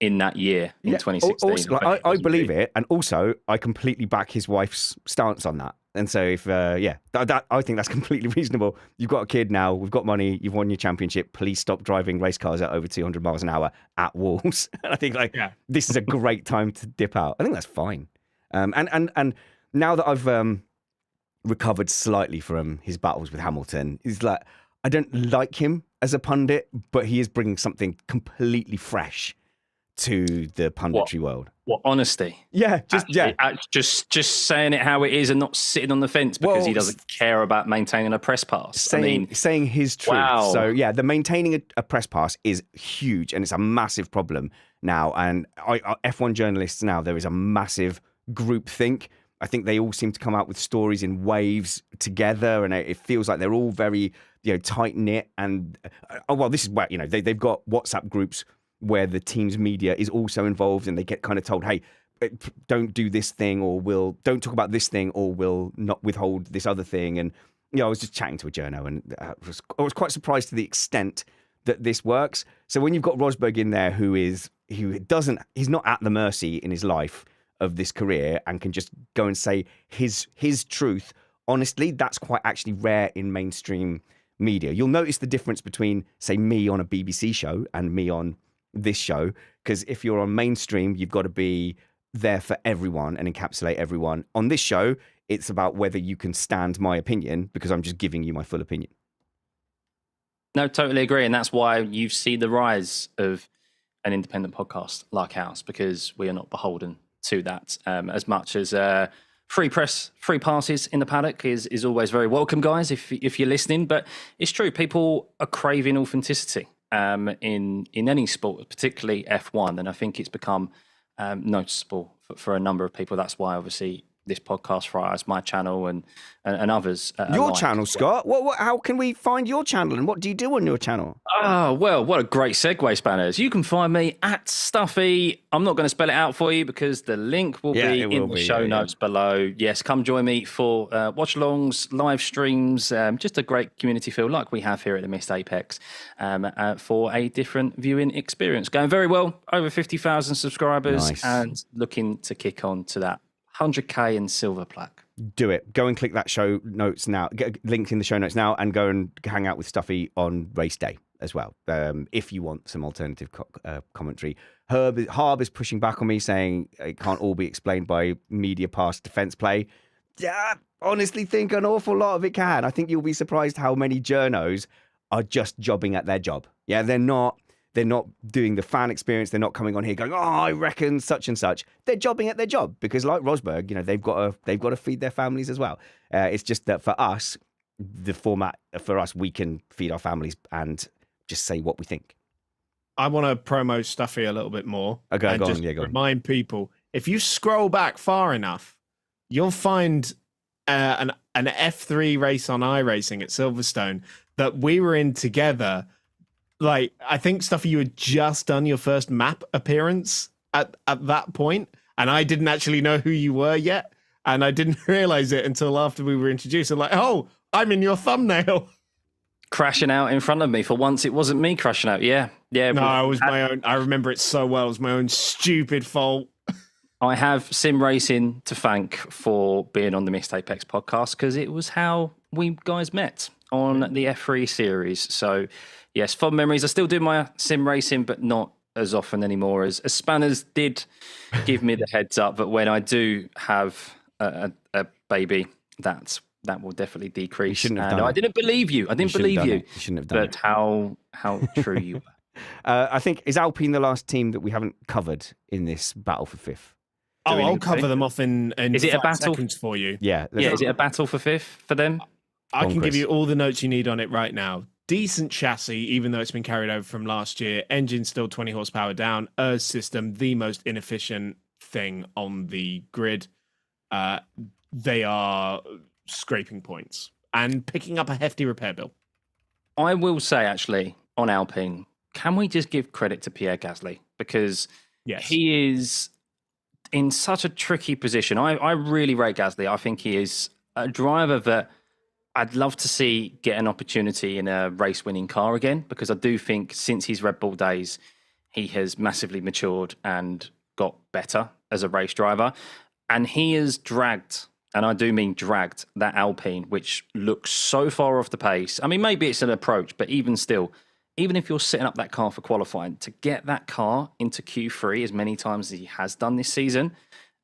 [SPEAKER 3] in that year, in 2016.
[SPEAKER 1] Also, I believe it. And also, I completely back his wife's stance on that. And so if, I think that's completely reasonable. You've got a kid now, we've got money, you've won your championship, please stop driving race cars at over 200 miles an hour at walls. And I think this is a great time to dip out. I think that's fine. And now that I've recovered slightly from his battles with Hamilton, he's like, I don't like him as a pundit, but he is bringing something completely fresh to the punditry world.
[SPEAKER 3] What honesty?
[SPEAKER 1] Yeah,
[SPEAKER 3] just saying it how it is and not sitting on the fence because he doesn't care about maintaining a press pass.
[SPEAKER 1] Saying his truth.
[SPEAKER 3] Wow.
[SPEAKER 1] So yeah, the maintaining a press pass is huge, and it's a massive problem now. And F1 journalists now, there is a massive group think. I think they all seem to come out with stories in waves together, and it feels like they're all very tight knit. And this is where they've got WhatsApp groups where the team's media is also involved, and they get kind of told, hey, don't do this thing, or don't talk about this thing, or we'll not withhold this other thing. And I was just chatting to a journo, and I was quite surprised to the extent that this works. So when you've got Rosberg in there, he's not at the mercy in his life of this career and can just go and say his truth honestly, that's quite actually rare in mainstream media. You'll notice the difference between, say, me on a BBC show and me on this show, because if you're on mainstream, you've got to be there for everyone and encapsulate everyone. On this show, it's about whether you can stand my opinion, because I'm just giving you my full opinion.
[SPEAKER 3] No, totally agree. And that's why you see the rise of an independent podcast like ours, because we are not beholden to that. As much as free press, free passes in the paddock is always very welcome, guys, if you're listening. But it's true, people are craving authenticity in any sport, particularly F1. And I think it's become noticeable for a number of people. That's why, obviously, this podcast for us, my channel, and others.
[SPEAKER 1] Your channel, Scott? What? How can we find your channel, and what do you do on your channel?
[SPEAKER 3] Oh, well, what a great segue, Spanners. You can find me at Stuffey. I'm not going to spell it out for you because the link will be in the show notes below. Yes, come join me for watch-alongs, live streams, just a great community feel like we have here at the Missed Apex for a different viewing experience. Going very well, over 50,000 subscribers, and looking to kick on to that 100k and silver plaque.
[SPEAKER 1] Do it. Go and click that show notes now. Get linked in the show notes now, and go and hang out with Stuffey on race day as well. If you want some alternative commentary. Harb is pushing back on me, saying it can't all be explained by media past defense play. Yeah, honestly think an awful lot of it can. I think you'll be surprised how many journos are just jobbing at their job. Yeah, they're not doing the fan experience. They're not coming on here going, oh, I reckon such and such. They're jobbing at their job because, like Rosberg, they've got to feed their families as well. It's just that for us, the format for us, we can feed our families and just say what we think.
[SPEAKER 2] I want to promo Stuffy a little bit more.
[SPEAKER 1] Okay, go on.
[SPEAKER 2] Remind people, if you scroll back far enough, you'll find an F3 race on iRacing at Silverstone that we were in together. Like, I think, Stuffy, you had just done your first map appearance at that point, and I didn't actually know who you were yet, and I didn't realize it until after we were introduced. I'm like, oh, I'm in your thumbnail.
[SPEAKER 3] Crashing out in front of me. For once, it wasn't me crashing out. Yeah.
[SPEAKER 2] No, it was my own. I remember it so well. It was my own stupid fault.
[SPEAKER 3] I have Sim Racing to thank for being on the Missed Apex podcast, because it was how we guys met on the F3 series. So, yes, fond memories. I still do my sim racing, but not as often anymore. As Spanners did give me the heads up that when I do have a baby, that will definitely decrease.
[SPEAKER 1] You shouldn't have done it.
[SPEAKER 3] I didn't believe you. I didn't believe you.
[SPEAKER 1] You shouldn't have done it.
[SPEAKER 3] But how true you were.
[SPEAKER 1] I think, is Alpine the last team that we haven't covered in this battle for fifth?
[SPEAKER 2] I'll cover them off in
[SPEAKER 3] is it
[SPEAKER 2] 5
[SPEAKER 3] a battle
[SPEAKER 2] seconds for you.
[SPEAKER 1] Yeah.
[SPEAKER 3] Is it a battle for fifth for them?
[SPEAKER 2] I can give you all the notes you need on it right now. Decent chassis, even though it's been carried over from last year. Engine still 20 horsepower down. ERS system, the most inefficient thing on the grid. They are scraping points and picking up a hefty repair bill.
[SPEAKER 3] I will say, actually, on Alpine, can we just give credit to Pierre Gasly? Because he is in such a tricky position. I really rate Gasly. I think he is a driver that I'd love to see get an opportunity in a race-winning car again, because I do think since his Red Bull days, he has massively matured and got better as a race driver. And he has dragged, and I do mean dragged, that Alpine, which looks so far off the pace. I mean, maybe it's an approach, but even still, even if you're setting up that car for qualifying, to get that car into Q3 as many times as he has done this season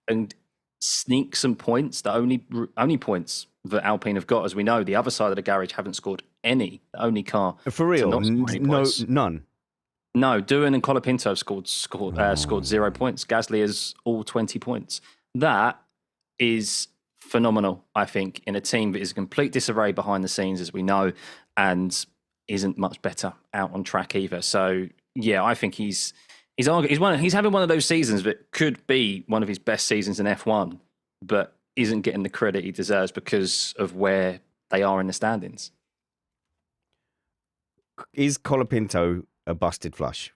[SPEAKER 3] and sneak some points, the only points that Alpine have got, as we know, the other side of the garage haven't scored any. The only car
[SPEAKER 1] for real,
[SPEAKER 3] none. No, Doohan and Colapinto have scored 0 points. Gasly has all 20 points. That is phenomenal, I think, in a team that is a complete disarray behind the scenes, as we know, and isn't much better out on track either. So, yeah, I think he's having one of those seasons that could be one of his best seasons in F1, but isn't getting the credit he deserves because of where they are in the standings.
[SPEAKER 1] Is Colapinto a busted flush?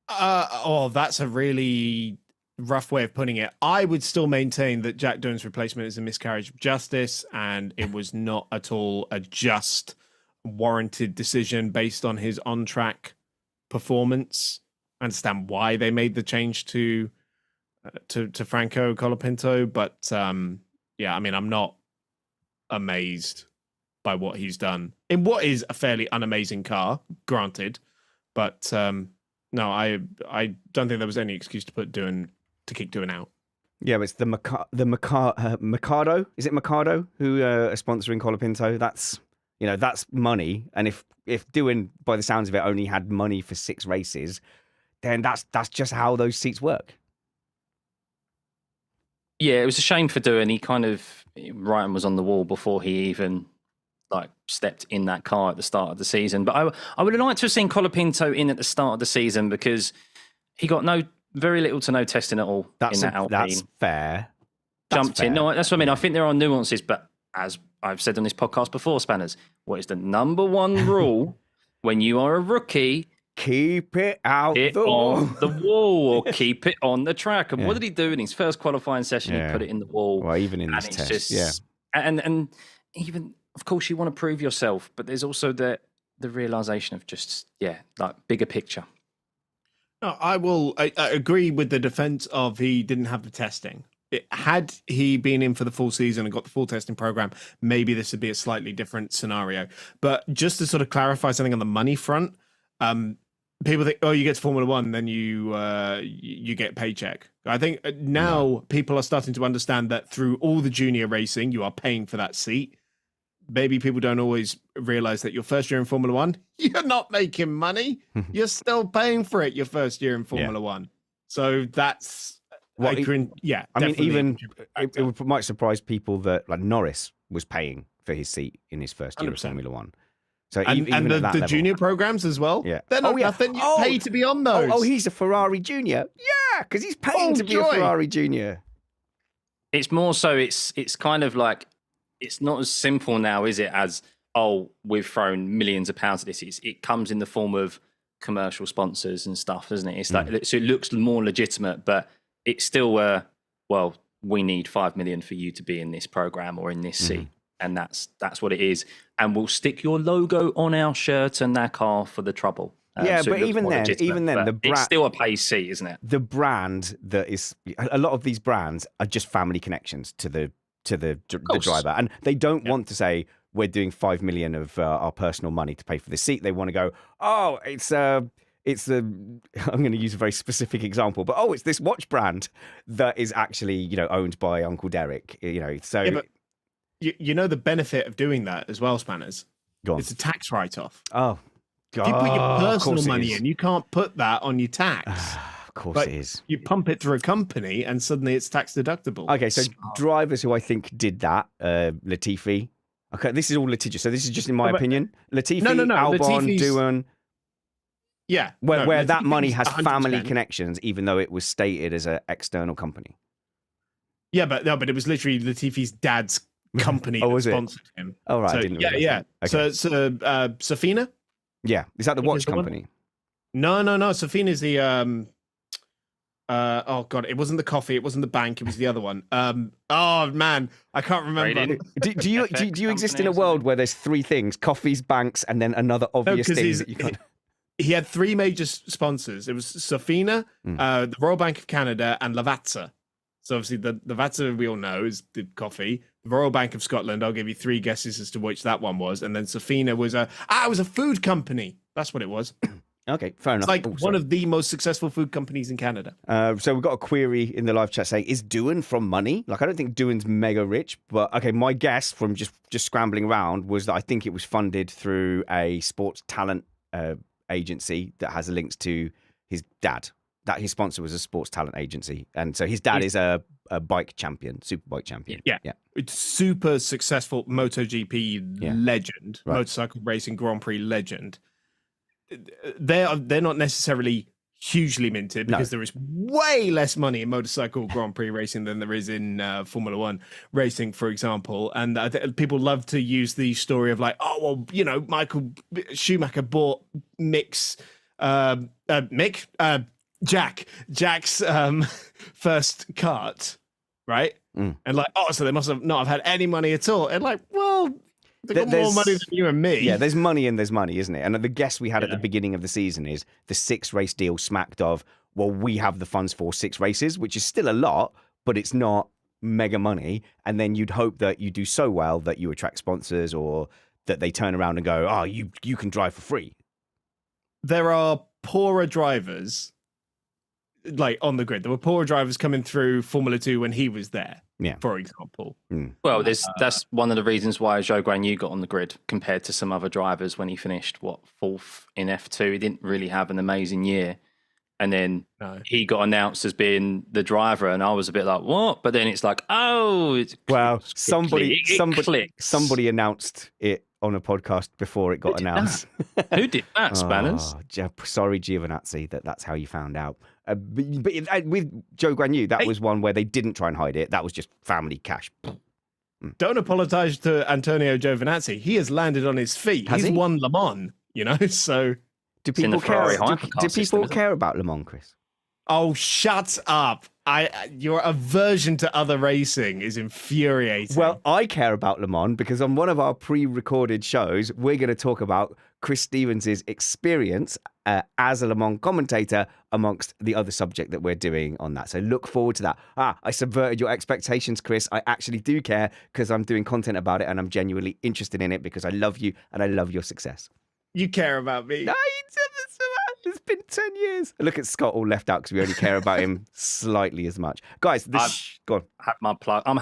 [SPEAKER 2] That's a really rough way of putting it. I would still maintain that Jack Doohan's replacement is a miscarriage of justice, and it was not at all a just, warranted decision based on his on-track performance. I understand why they made the change to Franco Colapinto, but yeah, I mean, I'm not amazed by what he's done in what is a fairly unamazing car, granted, but no, I don't think there was any excuse to kick Doohan out.
[SPEAKER 1] Yeah, but it's the Mercado. Is it Mercado who are sponsoring Colapinto? That's money. And if Doohan, by the sounds of it, only had money for 6 races, then that's just how those seats work.
[SPEAKER 3] Yeah, it was a shame for Doohan. Writing was on the wall before he even stepped in that car at the start of the season. But I would have liked to have seen Colapinto in at the start of the season because he got very little to no testing at all in that Alpine.
[SPEAKER 1] That's fair.
[SPEAKER 3] Jumped in. No, that's what I mean. I think there are nuances, but as I've said on this podcast before, Spanners, what is the number one rule when you are a rookie?
[SPEAKER 1] Keep it on
[SPEAKER 3] the wall or keep it on the track. And what did he do in his first qualifying session? He put it in the wall.
[SPEAKER 1] Well, even in this test,
[SPEAKER 3] And even, of course, you want to prove yourself, but there's also the realization of just, bigger picture.
[SPEAKER 2] No, I agree with the defense of he didn't have the testing. Had he been in for the full season and got the full testing program, maybe this would be a slightly different scenario. But just to sort of clarify something on the money front, people think, you get to Formula One, then you get a paycheck. I think now people are starting to understand that through all the junior racing, you are paying for that seat. Maybe people don't always realize that your first year in Formula One, you're not making money. You're still paying for it your first year in Formula One. So that's... I mean,
[SPEAKER 1] even it might surprise people that Norris was paying for his seat in his first year of Formula One. So
[SPEAKER 2] and the
[SPEAKER 1] level,
[SPEAKER 2] junior programs as well.
[SPEAKER 1] Yeah,
[SPEAKER 2] they're not nothing. You pay to be on those.
[SPEAKER 1] He's a Ferrari junior. Yeah, because he's paying to be a Ferrari junior.
[SPEAKER 3] It's more so. It's kind of like it's not as simple now, is it? As we've thrown millions of pounds at this. It comes in the form of commercial sponsors and stuff, doesn't it? It's like so it looks more legitimate, but it's still we need 5 million for you to be in this program or in this seat. And that's what it is. And we'll stick your logo on our shirt and that car for the trouble.
[SPEAKER 1] But even then,
[SPEAKER 3] it's still a pay seat, isn't it?
[SPEAKER 1] The brand that is a lot of these brands are just family connections to the driver, and they don't want to say we're doing 5 million of our personal money to pay for the seat. They want to go, I'm going to use a very specific example, but it's this watch brand that is actually owned by Uncle Derek. So. Yeah, but
[SPEAKER 2] you know the benefit of doing that as well, Spanners. It's a tax write-off.
[SPEAKER 1] Oh, God.
[SPEAKER 2] If you put your personal money in, you can't put that on your tax.
[SPEAKER 1] Of course it is.
[SPEAKER 2] You pump it through a company and suddenly it's tax deductible.
[SPEAKER 1] Okay, so drivers who I think did that, Latifi. Okay, this is all litigious, so this is just in my opinion. Latifi, Albon, Doohan.
[SPEAKER 2] Yeah.
[SPEAKER 1] Where that money has 100%. Family connections, even though it was stated as an external company.
[SPEAKER 2] Yeah, but it was literally Latifi's dad's company that sponsored him.
[SPEAKER 1] Oh, right. So, I didn't realize
[SPEAKER 2] that. Okay. So Safina?
[SPEAKER 1] Yeah. Is that the watch company?
[SPEAKER 2] No. Safina is the it wasn't the coffee, it wasn't the bank, it was the other one. Oh man, I can't remember.
[SPEAKER 1] Do you exist in a world where there's 3 things: coffees, banks, and then another obvious thing that you can't...
[SPEAKER 2] He had 3 major sponsors. It was Safina, the Royal Bank of Canada, and Lavazza. So obviously the Lavazza we all know is the coffee. The Royal Bank of Scotland, I'll give you 3 guesses as to which that one was. And then Safina was it was a food company. That's what it was.
[SPEAKER 1] Okay, fair enough.
[SPEAKER 2] It's like one of the most successful food companies in Canada.
[SPEAKER 1] So we've got a query in the live chat saying, is Doohan from money? I don't think Doohan's mega rich, but okay, my guess from just scrambling around was that I think it was funded through a sports talent agency that has links to his dad. That his sponsor was a sports talent agency, and so his dad is a bike champion, superbike champion.
[SPEAKER 2] Yeah. It's super successful MotoGP legend,
[SPEAKER 1] Right.
[SPEAKER 2] motorcycle racing Grand Prix legend. They're not necessarily hugely minted because there is way less money in motorcycle Grand Prix racing than there is in Formula One racing, for example. And people love to use the story of like, oh well, you know, Michael Schumacher bought Jack's first kart, right? And like, oh, so they must have not have had any money at all. And like, well, they got more money than you and me.
[SPEAKER 1] Yeah, there's money and there's money, isn't it? And the guess we had at the beginning of the season is the 6-race deal smacked of, well, we have the funds for 6 races, which is still a lot, but it's not mega money. And then you'd hope that you do so well that you attract sponsors or that they turn around and go, oh, you can drive for free.
[SPEAKER 2] There are poorer drivers like on the grid. There were poorer drivers coming through Formula 2 when he was there, for example.
[SPEAKER 3] Well, that's one of the reasons why Zhou Guanyu got on the grid compared to some other drivers when he finished, 4th in F2. He didn't really have an amazing year. And then he got announced as being the driver, and I was a bit like, what? But then it's like, oh,
[SPEAKER 1] somebody announced it on a podcast before it got announced.
[SPEAKER 3] Who did that, Spanners?
[SPEAKER 1] Sorry, Giovanazzi, that's how you found out. But with Zhou Guanyu, that was one where they didn't try and hide it. That was just family cash.
[SPEAKER 2] Don't apologize to Antonio Giovanazzi. He has landed on his feet. He's won Le Mans, you know, so...
[SPEAKER 1] Do people care about Le Mans, Chris?
[SPEAKER 2] Oh, shut up. Your aversion to other racing is infuriating.
[SPEAKER 1] Well, I care about Le Mans because on one of our pre-recorded shows, we're going to talk about Chris Stevens' experience as a Le Mans commentator amongst the other subject that we're doing on that. So look forward to that. I subverted your expectations, Chris. I actually do care because I'm doing content about it and I'm genuinely interested in it because I love you and I love your success.
[SPEAKER 2] You care about me.
[SPEAKER 1] No, it's been 10 years. Look at Scott all left out because we only care about him slightly as much. Guys, go on.
[SPEAKER 3] Had my plug. I'm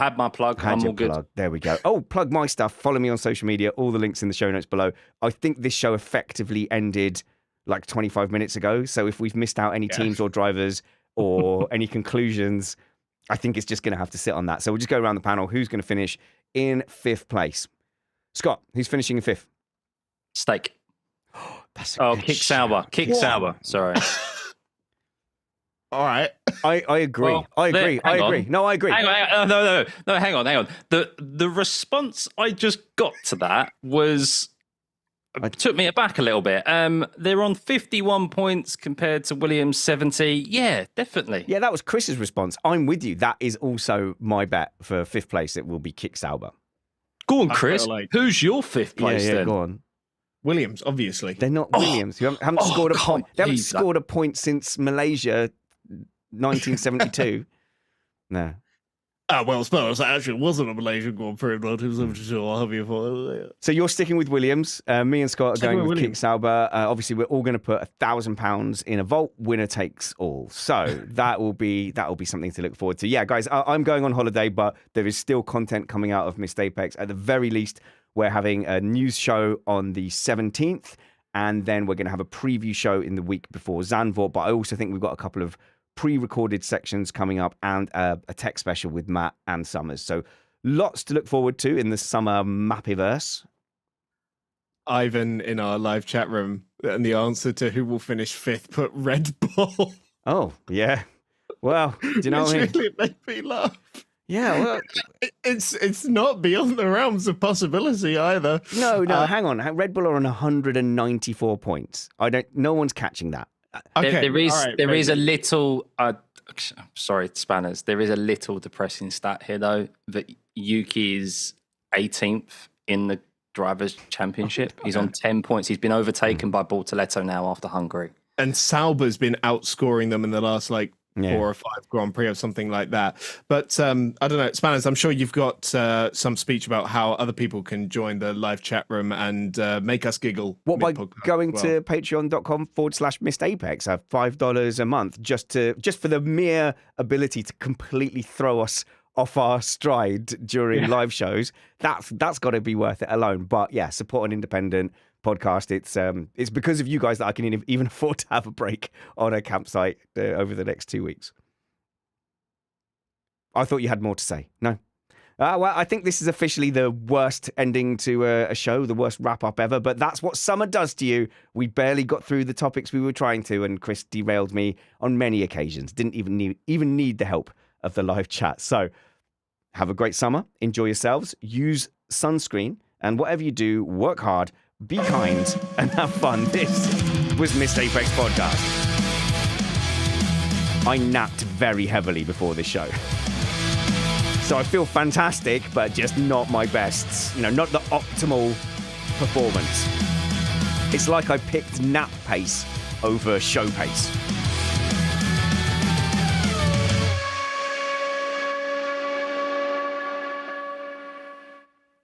[SPEAKER 3] all good.
[SPEAKER 1] Plug. There we go. Oh, plug my stuff. Follow me on social media. All the links in the show notes below. I think this show effectively ended like 25 minutes ago. So if we've missed out any teams or drivers or any conclusions, I think it's just going to have to sit on that. So we'll just go around the panel. Who's going to finish in 5th place? Scott, who's finishing in 5th?
[SPEAKER 3] Steak.
[SPEAKER 1] That's a
[SPEAKER 3] Kick Sauber. Sorry.
[SPEAKER 2] All right.
[SPEAKER 1] I agree.
[SPEAKER 3] Well,
[SPEAKER 1] I agree. No, I agree.
[SPEAKER 3] Hang on. No, hang on. The response I just got to that was took me aback a little bit. They're on 51 points compared to Williams 70. Yeah, definitely.
[SPEAKER 1] Yeah, that was Chris's response. I'm with you. That is also my bet for 5th place. It will be Kick Sauber.
[SPEAKER 3] Go on, Chris. Who's your 5th place then?
[SPEAKER 1] Go on.
[SPEAKER 2] Williams, obviously.
[SPEAKER 1] They're not Williams. You haven't scored a point. They haven't scored a point since Malaysia 1972. No.
[SPEAKER 2] Well, Spurs actually wasn't a Malaysian Grand Prix, but it was
[SPEAKER 1] So you're sticking with Williams. Me and Scott are going with Kick Sauber. Obviously, we're all going to put £1,000 in a vault. Winner takes all. So that will be something to look forward to. Yeah, guys, I'm going on holiday, but there is still content coming out of Missed Apex. At the very least, we're having a news show on the 17th, and then we're going to have a preview show in the week before Zandvoort. But I also think we've got a couple of pre-recorded sections coming up and a tech special with Matt and Summers. So lots to look forward to in the summer Mapiverse.
[SPEAKER 2] Ivan in our live chat room, and the answer to who will finish 5th put Red Bull.
[SPEAKER 1] Oh, yeah. Well, do you know what I mean?
[SPEAKER 2] Really made me laugh.
[SPEAKER 1] Yeah, well,
[SPEAKER 2] it's not beyond the realms of possibility either.
[SPEAKER 1] No, hang on. Red Bull are on 194 points. No one's catching that.
[SPEAKER 3] Okay, there is a little. Sorry, Spanners. There is a little depressing stat here, though, that Yuki is 18th in the Drivers' Championship. He's on 10 points. He's been overtaken by Bortoletto now after Hungary.
[SPEAKER 2] And Sauber's been outscoring them in the last 4 or 5 Grand Prix or something like that. But I don't know, Spanners, I'm sure you've got some speech about how other people can join the live chat room and make us giggle.
[SPEAKER 1] What, by going to patreon.com/missedapex, $5 a month, just for the mere ability to completely throw us off our stride during live shows. That's got to be worth it alone. But yeah, support an independent, podcast. It's because of you guys that I can even afford to have a break on a campsite over the next 2 weeks. I thought you had more to say. No. Well, I think this is officially the worst ending to a show, the worst wrap-up ever, but that's what summer does to you. We barely got through the topics we were trying to, and Chris derailed me on many occasions. Didn't even need the help of the live chat. So have a great summer. Enjoy yourselves. Use sunscreen, and whatever you do, work hard, be kind, and have fun. This was Missed Apex Podcast. I napped very heavily before this show. So I feel fantastic, but just not my best. Not the optimal performance. It's like I picked nap pace over show pace.